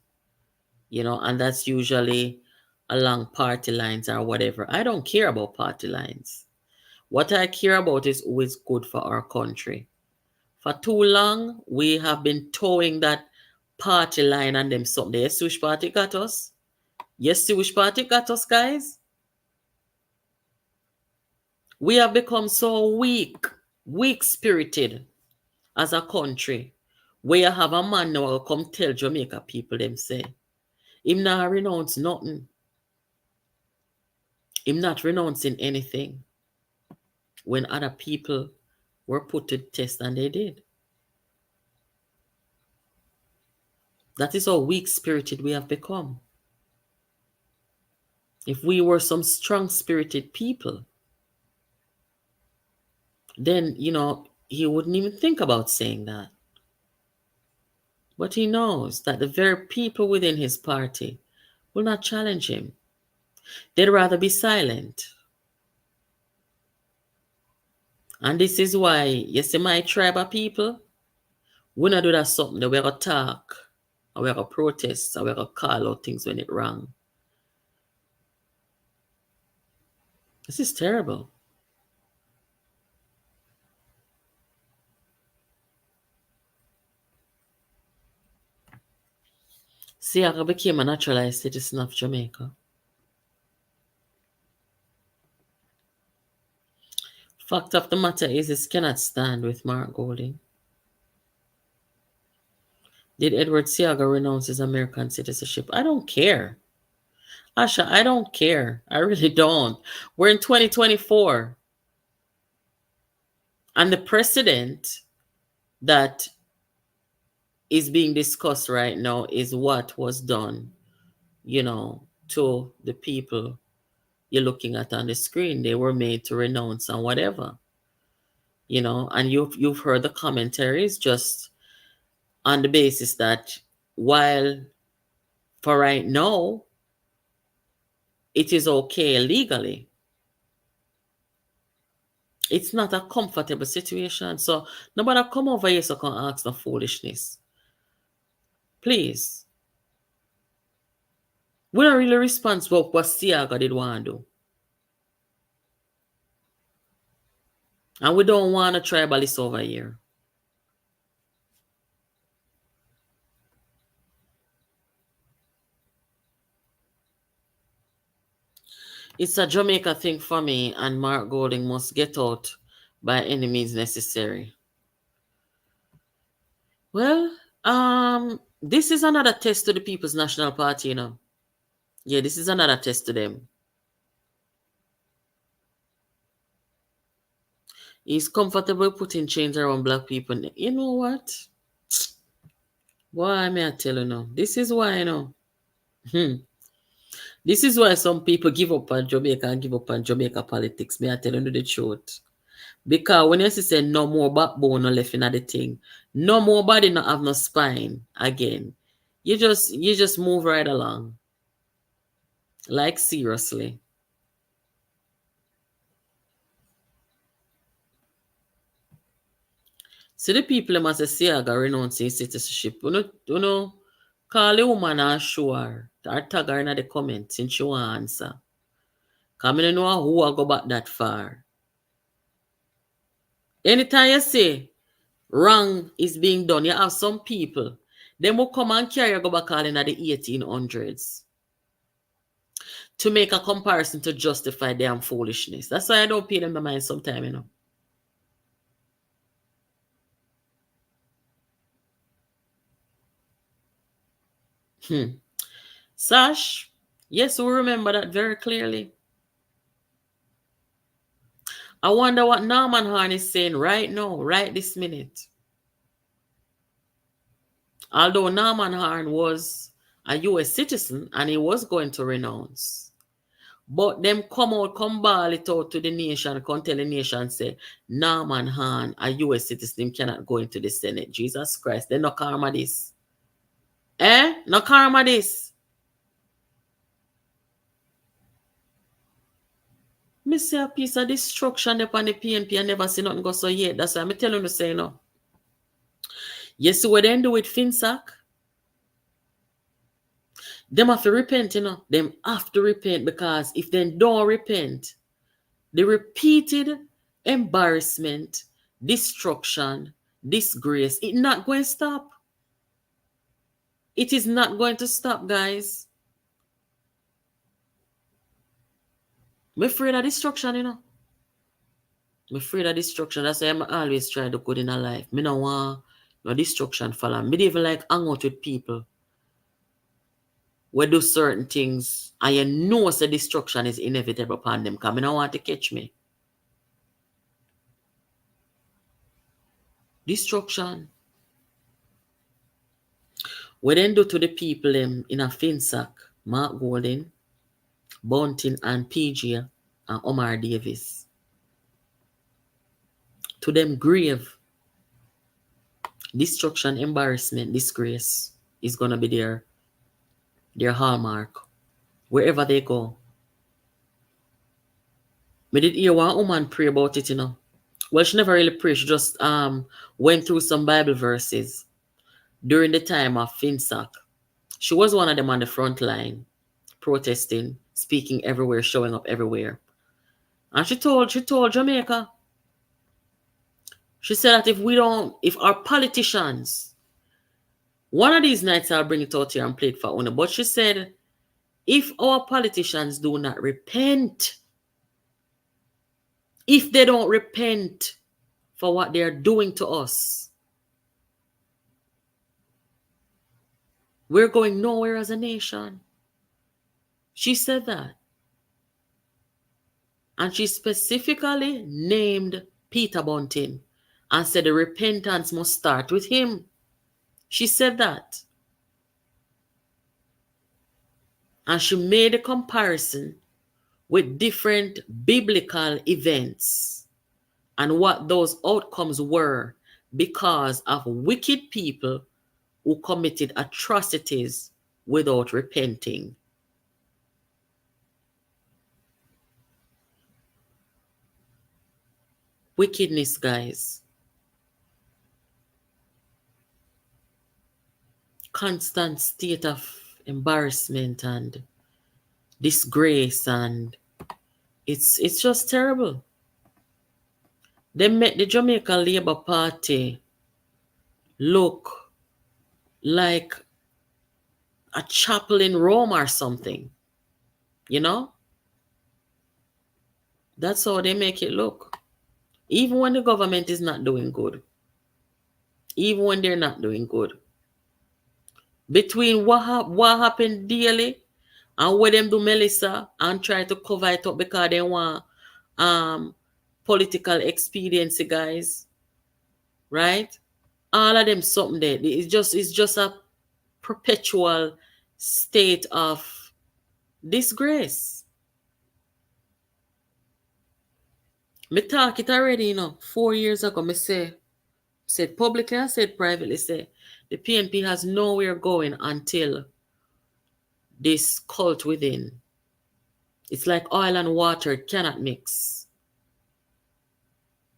you know, and that's usually along party lines or whatever. I don't care about party lines. What I care about is who is good for our country. For too long, we have been towing that party line and them something. You see which party got us? You see which party got us, guys? We have become so weak-spirited as a country. Where you have a man now come tell Jamaica people them say, him not renounce nothing. Him not renouncing anything. When other people were put to the test and they did. That is how weak-spirited we have become. If we were some strong-spirited people, then, you know, he wouldn't even think about saying that. But he knows that the very people within his party will not challenge him. They'd rather be silent. And this is why, you see, my tribe of people, we not do that something that we're going to talk, or we're going to protest, or we're going to call out things when it's wrong. This is terrible. Siaga became a naturalized citizen of Jamaica. Fact of the matter is, this cannot stand with Mark Golding. Did Edward Siaga renounce his American citizenship? I don't care. Asha, I don't care. I really don't. We're in 2024. And the precedent that is being discussed right now is what was done, you know, to the people you're looking at on the screen. They were made to renounce and whatever, you know, and you've heard the commentaries just on the basis that while for right now it is okay legally, it's not a comfortable situation. So nobody come over here so can ask no foolishness. Please. We're not really responsible for what Siaga did want to do. And we don't want a tribalist over here. It's a Jamaica thing for me, and Mark Golding must get out by any means necessary. Well, this is another test to the People's National Party, you know. Yeah, this is another test to them. He's comfortable putting chains around black people. You know what? Why may I tell you now? This is why, you know. Hmm. This is why some people give up on Jamaica and give up on Jamaica politics. May I tell you the truth? Because when you say no more backbone no left in the thing, no more body not have no spine again. You just move right along. Like seriously. See the people must say I got renouncing citizenship. You know, call the woman and show her. Or tag her in the comments since she want answer. Because I don't know who I go back that far. Anytime you say wrong is being done, you have some people. They will come and carry you go back all in the 1800s to make a comparison to justify their foolishness. That's why I don't pay them the mind sometimes, you know. Sash, yes, we remember that very clearly. I wonder what Norman Horn is saying right now, right this minute. Although Norman Horn was a US citizen and he was going to renounce. But them come ball it out to the nation, come tell the nation, say, Norman Horn, a US citizen, cannot go into the Senate. Jesus Christ, they no karma this. No karma this. Me see a piece of destruction upon the PNP. I never see nothing go so yet. That's why I'm telling you to say no. You see what they do with FinSac? Them have to repent, you know. Them have to repent because if they don't repent, the repeated embarrassment, destruction, disgrace, it's not going to stop. It is not going to stop, guys. I'm afraid of destruction, you know. I'm afraid of destruction. That's why I'm always trying to do good in a life. I don't want no destruction follow me. I don't even like hang out with people we do certain things and you know the destruction is inevitable upon them because I don't want to catch me. Destruction. What then do to the people in a FinSac, Mark Golden, Bunting and PG and Omar Davis. To them grave, destruction, embarrassment, disgrace is gonna be their hallmark. Wherever they go. Me did hear one woman pray about it, you know. Well, she never really prayed. She just went through some Bible verses during the time of FinSac. She was one of them on the front line, protesting, speaking everywhere, showing up everywhere. And she told Jamaica, she said that if our politicians, one of these nights I'll bring it out here and play it for Una, but she said, if our politicians do not repent, if they don't repent for what they're doing to us, we're going nowhere as a nation. She said that. And she specifically named Peter Bunting and said the repentance must start with him. She said that. And she made a comparison with different biblical events and what those outcomes were because of wicked people who committed atrocities without repenting. Wickedness, guys. Constant state of embarrassment and disgrace, and it's just terrible. They made the Jamaica Labour Party look like a chapel in Rome or something, you know? That's how they make it look. Even when the government is not doing good. Even when they're not doing good. Between what happened daily and what them do Melissa and try to cover it up because they want political expediency, guys. Right? All of them something there. It's just a perpetual state of disgrace. Me talk it already, 4 years ago, me said publicly and said privately, say the PNP has nowhere going until this cult within. It's like oil and water, it cannot mix.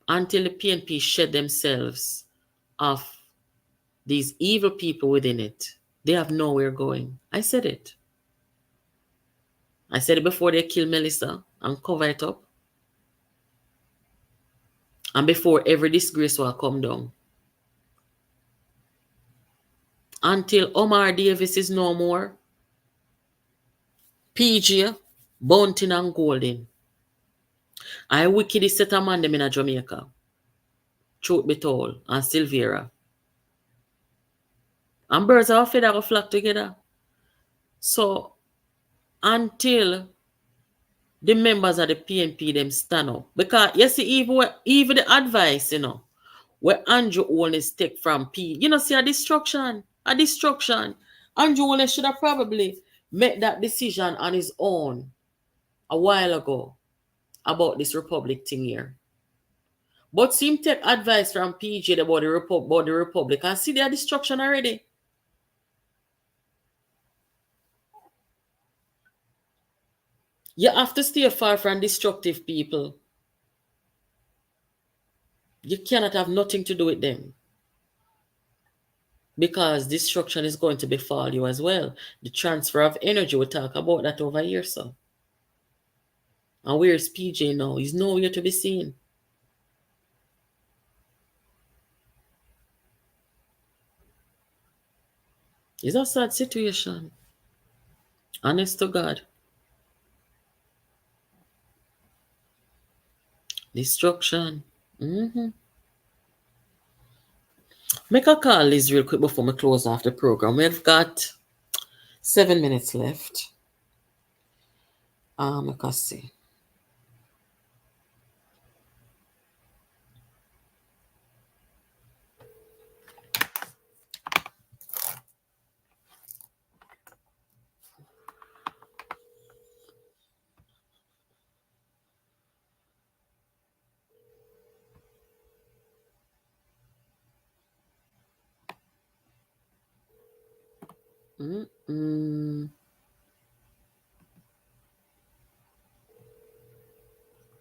Until the PNP shed themselves of these evil people within it, they have nowhere going. I said it. I said it before they killed Melissa and cover it up. And before every disgrace will come down. Until Omar Davis is no more, PG, Bunting and Golden. I wickedest set a man them in Jamaica. Truth be told, and Silvera. And birds of a feather go flock together. So, until the members of the PNP them stand up. Because, you see, even the advice, where Andrew Holness take from P. See, a destruction. Andrew Holness should have probably made that decision on his own a while ago about this Republic thing here. But see him take advice from PJ about the Republic and see their destruction already. You have to stay far from destructive people. You cannot have nothing to do with them. Because destruction is going to befall you as well. The transfer of energy, we'll talk about that over here, so. And where's PJ now? He's nowhere to be seen. It's a sad situation. Honest to God. Destruction. Make a call, Liz, real quick before we close off the program. We've got 7 minutes left. I can see.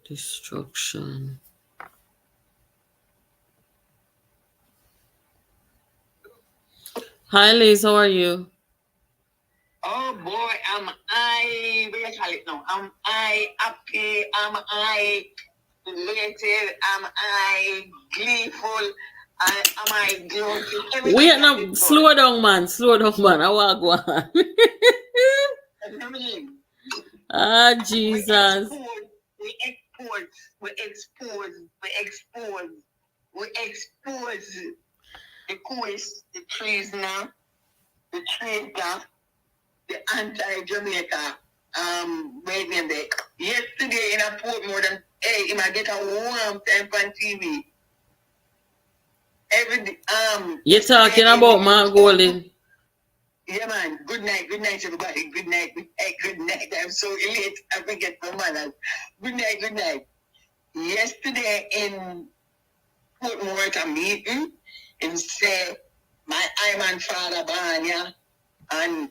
Destruction. Hi, Liz. How are you? Oh boy, am I, what do you call it now? Am I happy? Am I elated? Am I gleeful? Am I glowing? Wait now, slow down, man. I want to go on. Ah, Jesus. We expose the course, the treasoner, the traitor, the anti-Jamaica, yesterday in a port more than, he might get a warm time on TV. You're talking about Mark Golden. Yeah, man. Good night, everybody. Good night. I'm so elate. I forget my manners. Good night. Yesterday in Portmore at a meeting, him say, I'm on Father Banya, and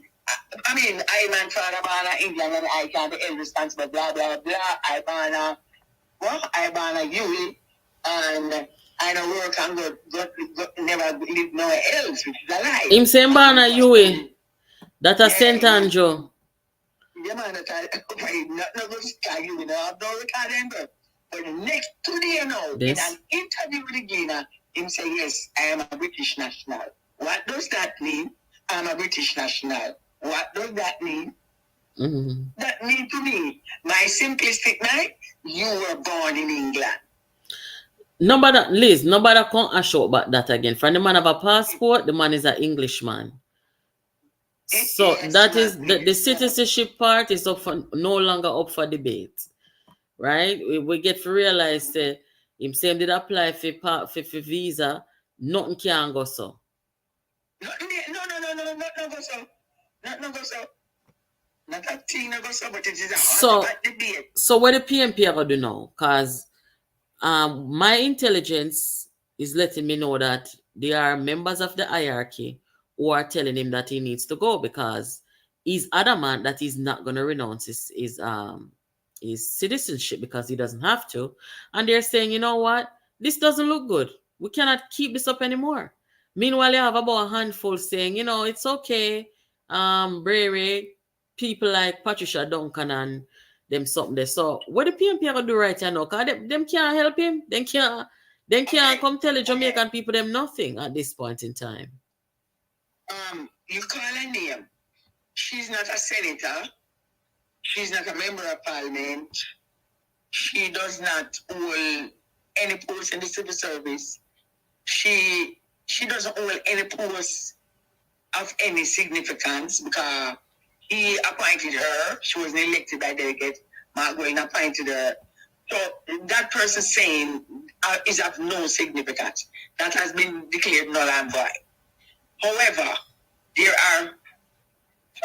I'm on Father Banya, England, and I can't be held responsible, blah, blah, blah. I ban you, and I don't work and go never live nowhere else, which is a lie. Him saying Bana Yui, that a St. Andrew. Yeah, man, not going to start you, I'm not recording, but the next 2 days now, in an interview with the Gleaner, him say, yes, I am a British national. What does that mean? I'm a British national. What does that mean? That mean to me, my simplistic mind, you were born in England. Nobody, Liz, nobody can assure about that again. For the man have a passport, the man is an Englishman. So Yes, that man. is the citizenship part is up for no longer up for debate, right? We get to realize that him same did apply for visa, nothing can go so. No, no go so. Not go so. Not a thing no go so, but it is a hot debate. So what the PMP are gonna do now? Cause my intelligence is letting me know that there are members of the hierarchy who are telling him that he needs to go because he's adamant that he's not going to renounce his citizenship because he doesn't have to. And they're saying, you know what? This doesn't look good. We cannot keep this up anymore. Meanwhile, you have about a handful saying, you know, it's okay. Brary, people like Patricia Duncan and them something there. So what the PMP are gonna do right now? Cause them can't help him. Them can't come tell the Jamaican people them nothing at this point in time. You call her name. She's not a senator. She's not a member of parliament. She does not hold any post in the civil service. She doesn't hold any post of any significance because he appointed her. She was elected by delegate. Mark Wayne appointed her. So that person saying is of no significance. That has been declared null and void. However, there are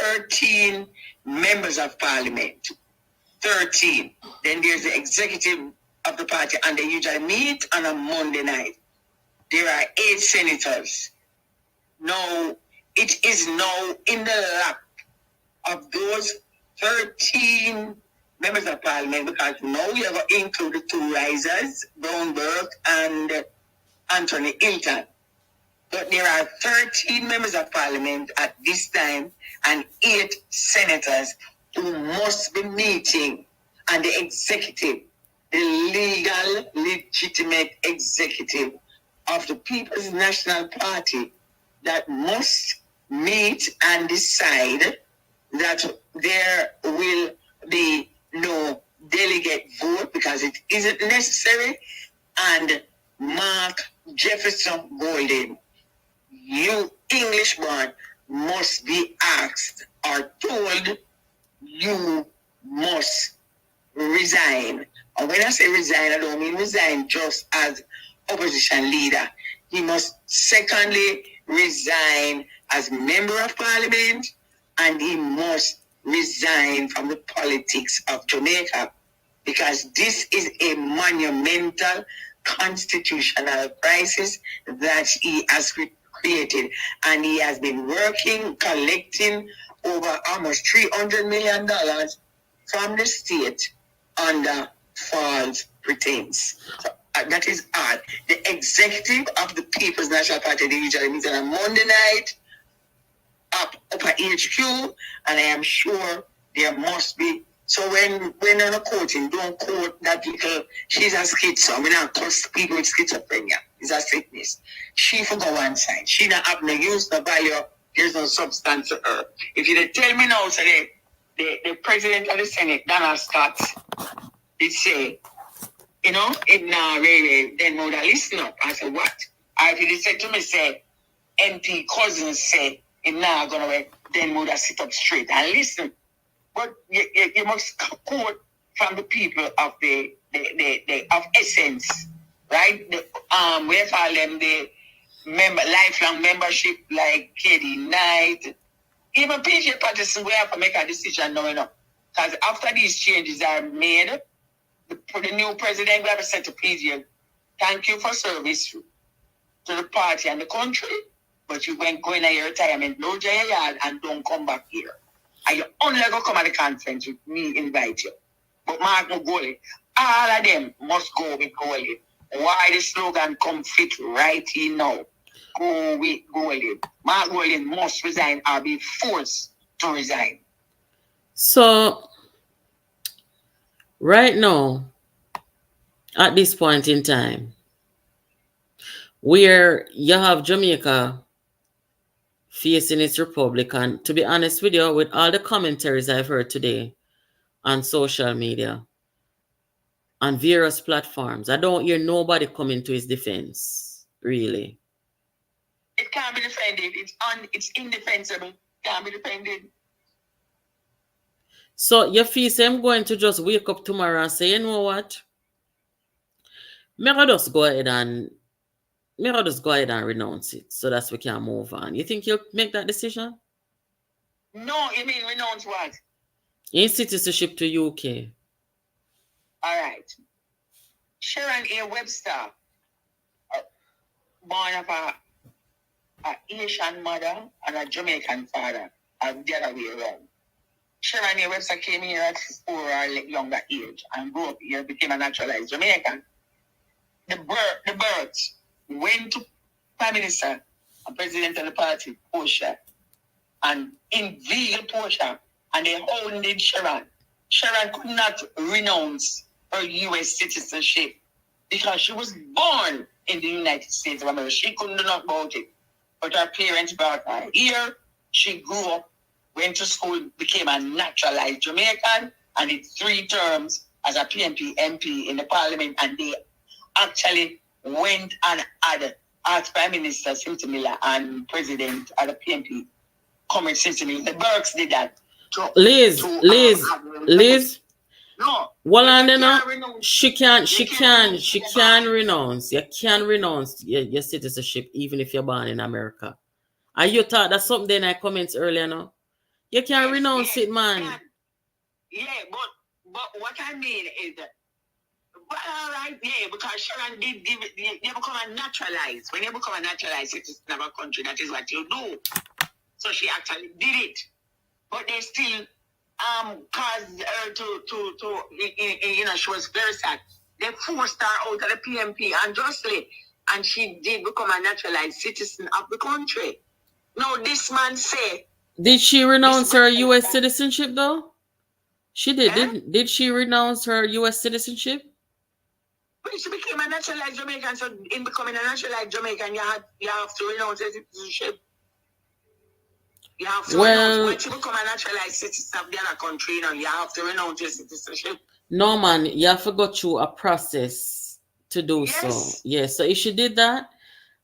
13 members of parliament. 13. Then there's the executive of the party, and they usually meet on a Monday night. There are 8 senators. Now, it is now in the lap of those 13 members of parliament because now we have included 2 risers, Brownberg and Anthony Hilton. But there are 13 members of parliament at this time and 8 senators who must be meeting, and the executive, the legal, legitimate executive of the People's National Party that must meet and decide that there will be no delegate vote because it isn't necessary. And Mark Jefferson Golden, you Englishman, must be asked or told you must resign. And when I say resign, I don't mean resign just as opposition leader. He must secondly resign as member of parliament, and he must resign from the politics of Jamaica because this is a monumental constitutional crisis that he has created, and he has been working, collecting over almost $300 million from the state under false pretense. So, that is all. The executive of the People's National Party, they usually meet on a Monday night up at HQ, and I am sure there must be. So when on a quoting, don't quote that little, she's a schizo. We don't curse people with schizophrenia. It's a sickness. She forgot one side. She don't have no use, no value. There's no substance to her. If you tell me now, today, the president of the Senate, Donald Scott, did say, you know, it now really, then would I listen up. I said, what? Or if he said to me, say, MP Cousins said, it now gonna work, then would I sit up straight and listen. But you must quote from the people of the of essence, right? We call them the lifelong membership, like Katie Knight, even PJ Patterson. We have to make a decision now, because after these changes are made, the new president we have to say to PJ, thank you for service to the party and the country, but you went going to your retirement, no your yard, and don't come back here. And you only go come at the conference with me, invite you. But Mark Goli, all of them must go with Goli. Why the slogan come fit right here now? Go with Goli. Mark Goli must resign or be forced to resign. So, right now, at this point in time, where you have Jamaica facing its republic, and to be honest with you, with all the commentaries I've heard today on social media, on various platforms. I don't hear nobody coming to his defense, really. It can't be defended. It's indefensible. Can't be defended. So you feel say I'm going to just wake up tomorrow and say, you know what? Maybe I just go ahead and renounce it so that we can move on. You think you'll make that decision? No, you mean renounce what? In citizenship to UK. All right. Sharon A. Webster, born of a Asian mother and a Jamaican father, and the other way around. Sharon A. Webster came here at 4 or younger age and grew up here, became a naturalized Jamaican. The birth went to Prime Minister and President of the party, Portia, and invaded Portia, and they hounded Sharon. Sharon could not renounce her U.S. citizenship because she was born in the United States of America. She couldn't do nothing about it. But her parents brought her here. She grew up, went to school, became a naturalized Jamaican, and did 3 terms as a PNP MP in the parliament. And they actually went and asked Prime Minister Simpson Miller and President of the PNP, Comrade Simpson Miller. The Burks did that. Liz. No. Well, and then she can renounce. You can renounce your citizenship even if you're born in America. And you thought that's something in our comments earlier, no? You can renounce it, man. Yeah, but what I mean is that, but all right, yeah, because Sharon did give it, you become a naturalized. When you become a naturalized citizen of a country, that is what you do. So she actually did it. But they still caused her to you know, she was very sad. They forced her out of the PMP unjustly, and she did become a naturalized citizen of the country. Now this man said, did she renounce her U.S. citizenship though? She did. Did she renounce her U.S. citizenship? When she became a naturalized Jamaican, so in becoming a naturalized Jamaican, you have to renounce your citizenship. You have to renounce. Once you become a naturalized citizen of the other country, you know, you have to renounce your citizenship. No, man, you have to go through a process to do so. Yes. So if she did that,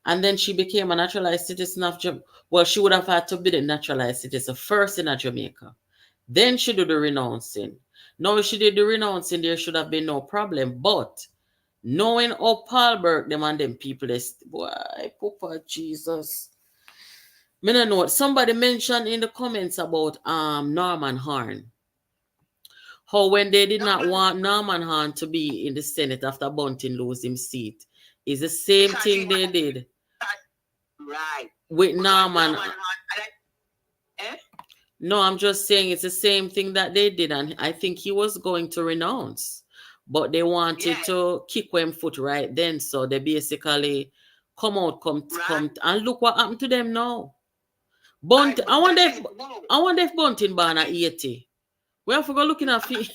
and then she became a naturalized citizen of Jamaica, well, she would have had to be the naturalized citizen first in Jamaica. Then she did the renouncing. Now, if she did the renouncing, there should have been no problem. But knowing how Paul Burke, them and them people, boy, Papa Jesus. Me no know. Somebody mentioned in the comments about Norman Horn. How when they did not want Norman Horn to be in the Senate after Bunting lose his seat, is the same thing they did. Right. With Norman. No, I'm just saying it's the same thing that they did, and I think he was going to renounce, but they wanted to kick him foot right then, so they basically come, and look what happened to them now. Bunting, I wonder if Bunting born at 80. We have to go looking at feet.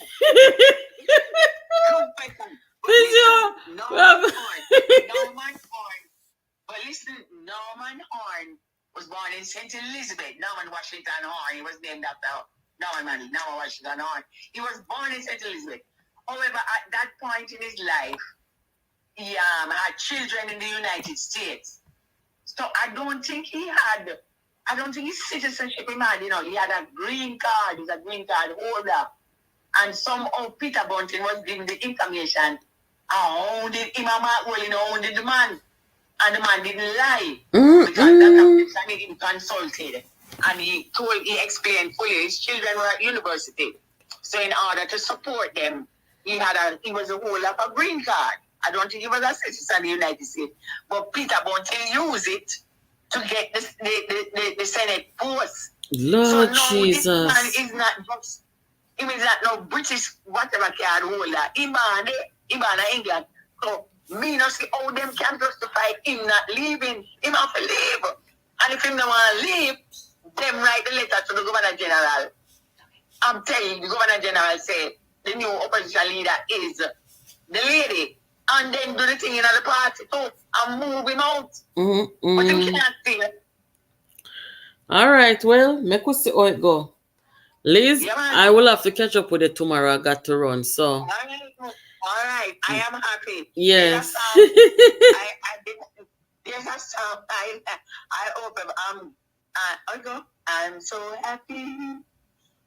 Norman Horn. But listen, Norman Horn was born in St. Elizabeth. Norman Washington Horn. He was named after Norman Washington Horn. He was born in St. Elizabeth. However, at that point in his life, he had children in the United States. So I don't think his citizenship he had, you know, he had a green card. He's a green card holder. And somehow Peter Bunting was giving the information. Hounded the man. And the man didn't lie. Because that made him consulted. And he explained fully his children were at university. So in order to support them, he was a holder of a green card. I don't think he was a citizen of the United States. But Peter Bunting used it to get the Senate post. Lord so Jesus. This man is not just, he is not no British whatever card holder. He born in England. So me not see how them can justify him not leaving. Him have to leave. And if him don't want to leave, them write the letter to the Governor General. I'm telling you, the Governor General said the new opposition leader is the lady. And then do the thing in the party too and move him out. But him can't see it. All right, well, make us see how it go. Liz, I will have to catch up with it tomorrow. I got to run, so. All right. night. I am happy. Yes. There's a song I open. I go. I'm so happy.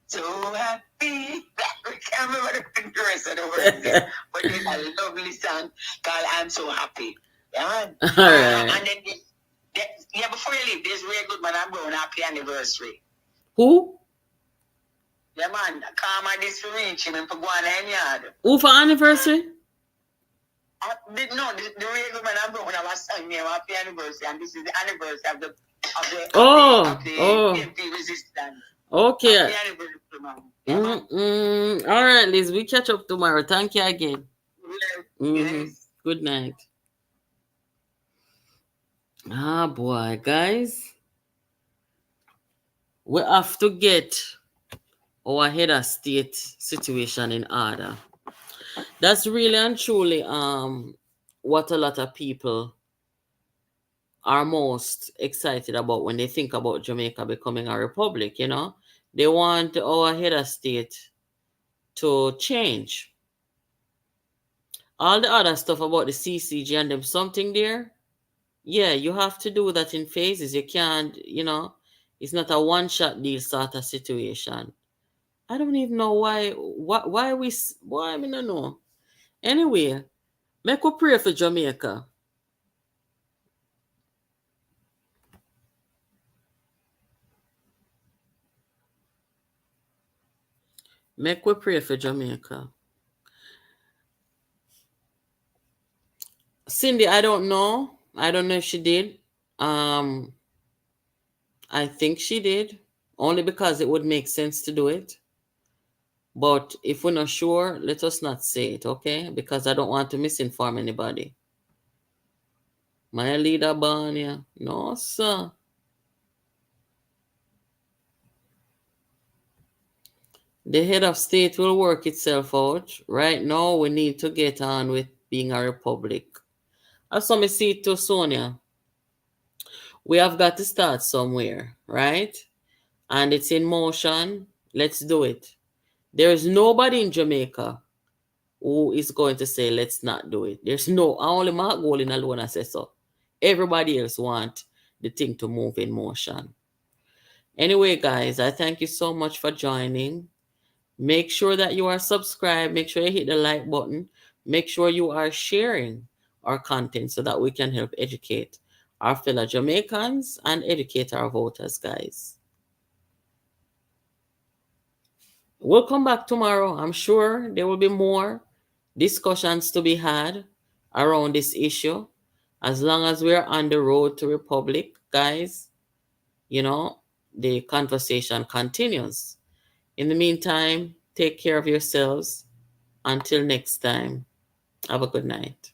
So happy. I can't remember the rest of the words there. But it's a lovely song called I'm So Happy. Yeah, man. All right. And then, before you leave, there's Real Good Man and Brown happy anniversary. Who? Yeah, man. Come on, this for reach him and for going in yard. Who for anniversary? The Real Good Man and Brown have a song name happy anniversary, and this is the anniversary of the MP resistance. Okay. Happy anniversary, man. Yeah, All right, Liz. We catch up tomorrow. Thank you again. Yes. Good night. Ah, boy, guys. We have to get our head of state situation in order. That's really and truly what a lot of people are most excited about when they think about Jamaica becoming a republic, you know. They want our head of state to change. All the other stuff about the CCG and them something there, yeah, you have to do that in phases. You can't, you know, it's not a one-shot deal sort of situation. I don't even know why I mean, I don't know. Anyway, make we pray for Jamaica. Make we pray for Jamaica. Cindy, I don't know. I don't know if she did. I think she did. Only because it would make sense to do it. But if we're not sure, let us not say it, okay? Because I don't want to misinform anybody. My leader Barnia. No, sir. The head of state will work itself out. Right now, we need to get on with being a republic. I saw me see it to Sonia. We have got to start somewhere, right? And it's in motion. Let's do it. There is nobody in Jamaica who is going to say, let's not do it. There's no, only Mark Golding alone I say so. Everybody else want the thing to move in motion. Anyway, guys, I thank you so much for joining. Make sure that you are subscribed. Make sure you hit the like button. Make sure you are sharing our content so that we can help educate our fellow Jamaicans and educate our voters, guys. We'll come back tomorrow. I'm sure there will be more discussions to be had around this issue. As long as we're on the road to republic, guys, you know, the conversation continues. In the meantime, take care of yourselves. Until next time, have a good night.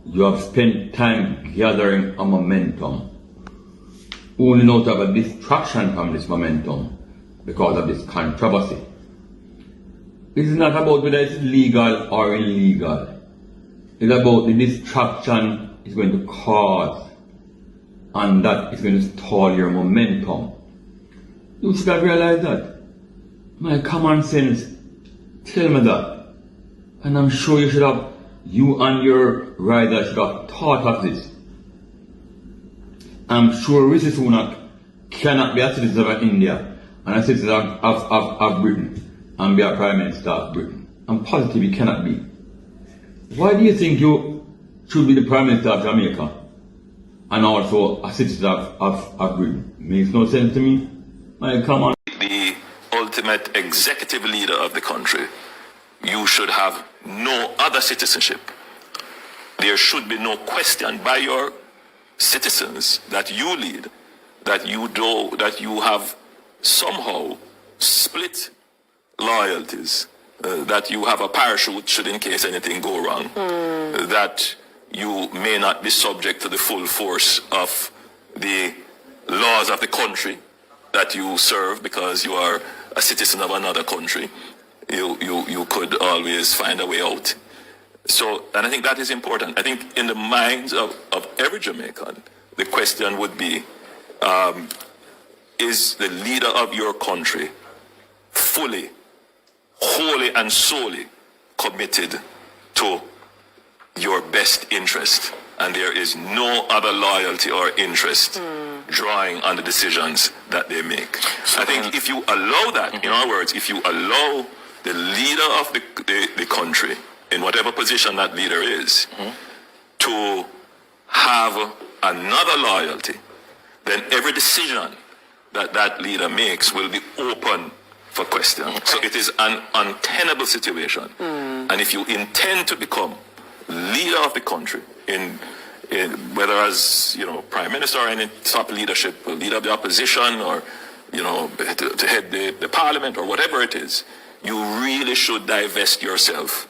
You have spent time gathering a momentum, only now to have a distraction from this momentum because of this controversy. It is not about whether it's legal or illegal. It's about the distraction it's going to cause, and that is going to stall your momentum. You should have realized that. My common sense tell me that. And I'm sure you and your rider should have thought of this. I'm sure Rishi Sunak cannot be a citizen of India and a citizen of Britain and be a Prime Minister of Britain. I'm positive he cannot be. Why do you think you should be the Prime Minister of Jamaica and also a citizen of Britain? Makes no sense to me. Come on. The ultimate executive leader of the country, you should have no other citizenship. There should be no question by your citizens that you lead, that you have somehow split loyalties, that you have a parachute should in case anything go wrong, that you may not be subject to the full force of the laws of the country that you serve because you are a citizen of another country. You could always find a way out. So, and I think that is important. I think in the minds of every Jamaican, the question would be, is the leader of your country fully, wholly and solely committed to your best interest? And there is no other loyalty or interest drawing on the decisions that they make. I think if you allow that, in other words, if you allow the leader of the country, in whatever position that leader is, to have another loyalty, then every decision that leader makes will be open for question. Okay. So it is an untenable situation. And if you intend to become leader of the country, in whether as prime minister or any top leadership, leader of the opposition, or to head the parliament or whatever it is, you really should divest yourself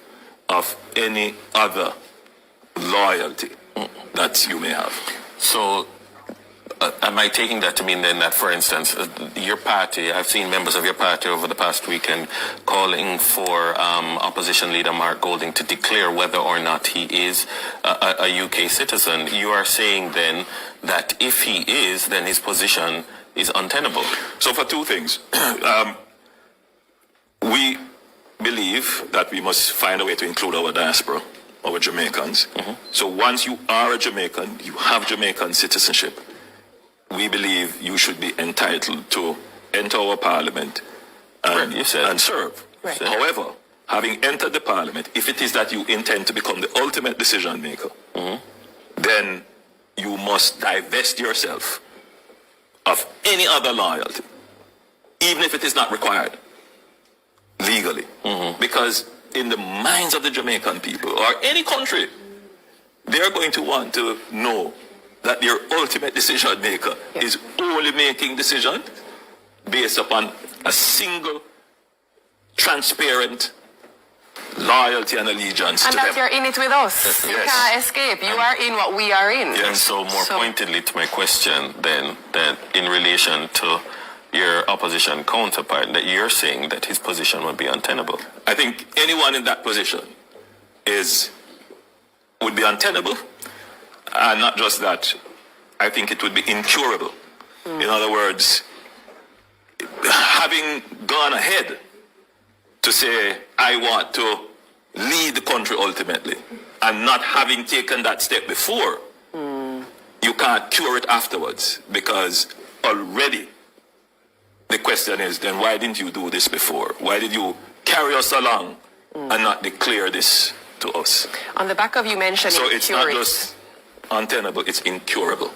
of any other loyalty that you may have. So, am I taking that to mean then that, for instance, your party, I've seen members of your party over the past weekend calling for opposition leader Mark Golding to declare whether or not he is a UK citizen. You are saying then that if he is, then his position is untenable. So for two things. We believe that we must find a way to include our diaspora, our Jamaicans. So once you are a Jamaican, you have Jamaican citizenship, we believe you should be entitled to enter our parliament and serve. Right. However, having entered the parliament, if it is that you intend to become the ultimate decision maker, then you must divest yourself of any other loyalty, even if it is not required legally. Because in the minds of the Jamaican people, or any country, they're going to want to know that their ultimate decision maker is only making decisions based upon a single, transparent loyalty and allegiance and to that them. you're in it with us. You can't escape. You are in what we are in. And so more pointedly to my question then, that in relation to your opposition counterpart, that you're saying that his position would be untenable. I think anyone in that position would be untenable, and not just that, I think it would be incurable. In other words, having gone ahead to say, I want to lead the country ultimately, and not having taken that step before, you can't cure it afterwards, because already the question is, then why didn't you do this before? Why did you carry us along and not declare this to us? On the back of you mentioning so it's not just untenable, it's incurable.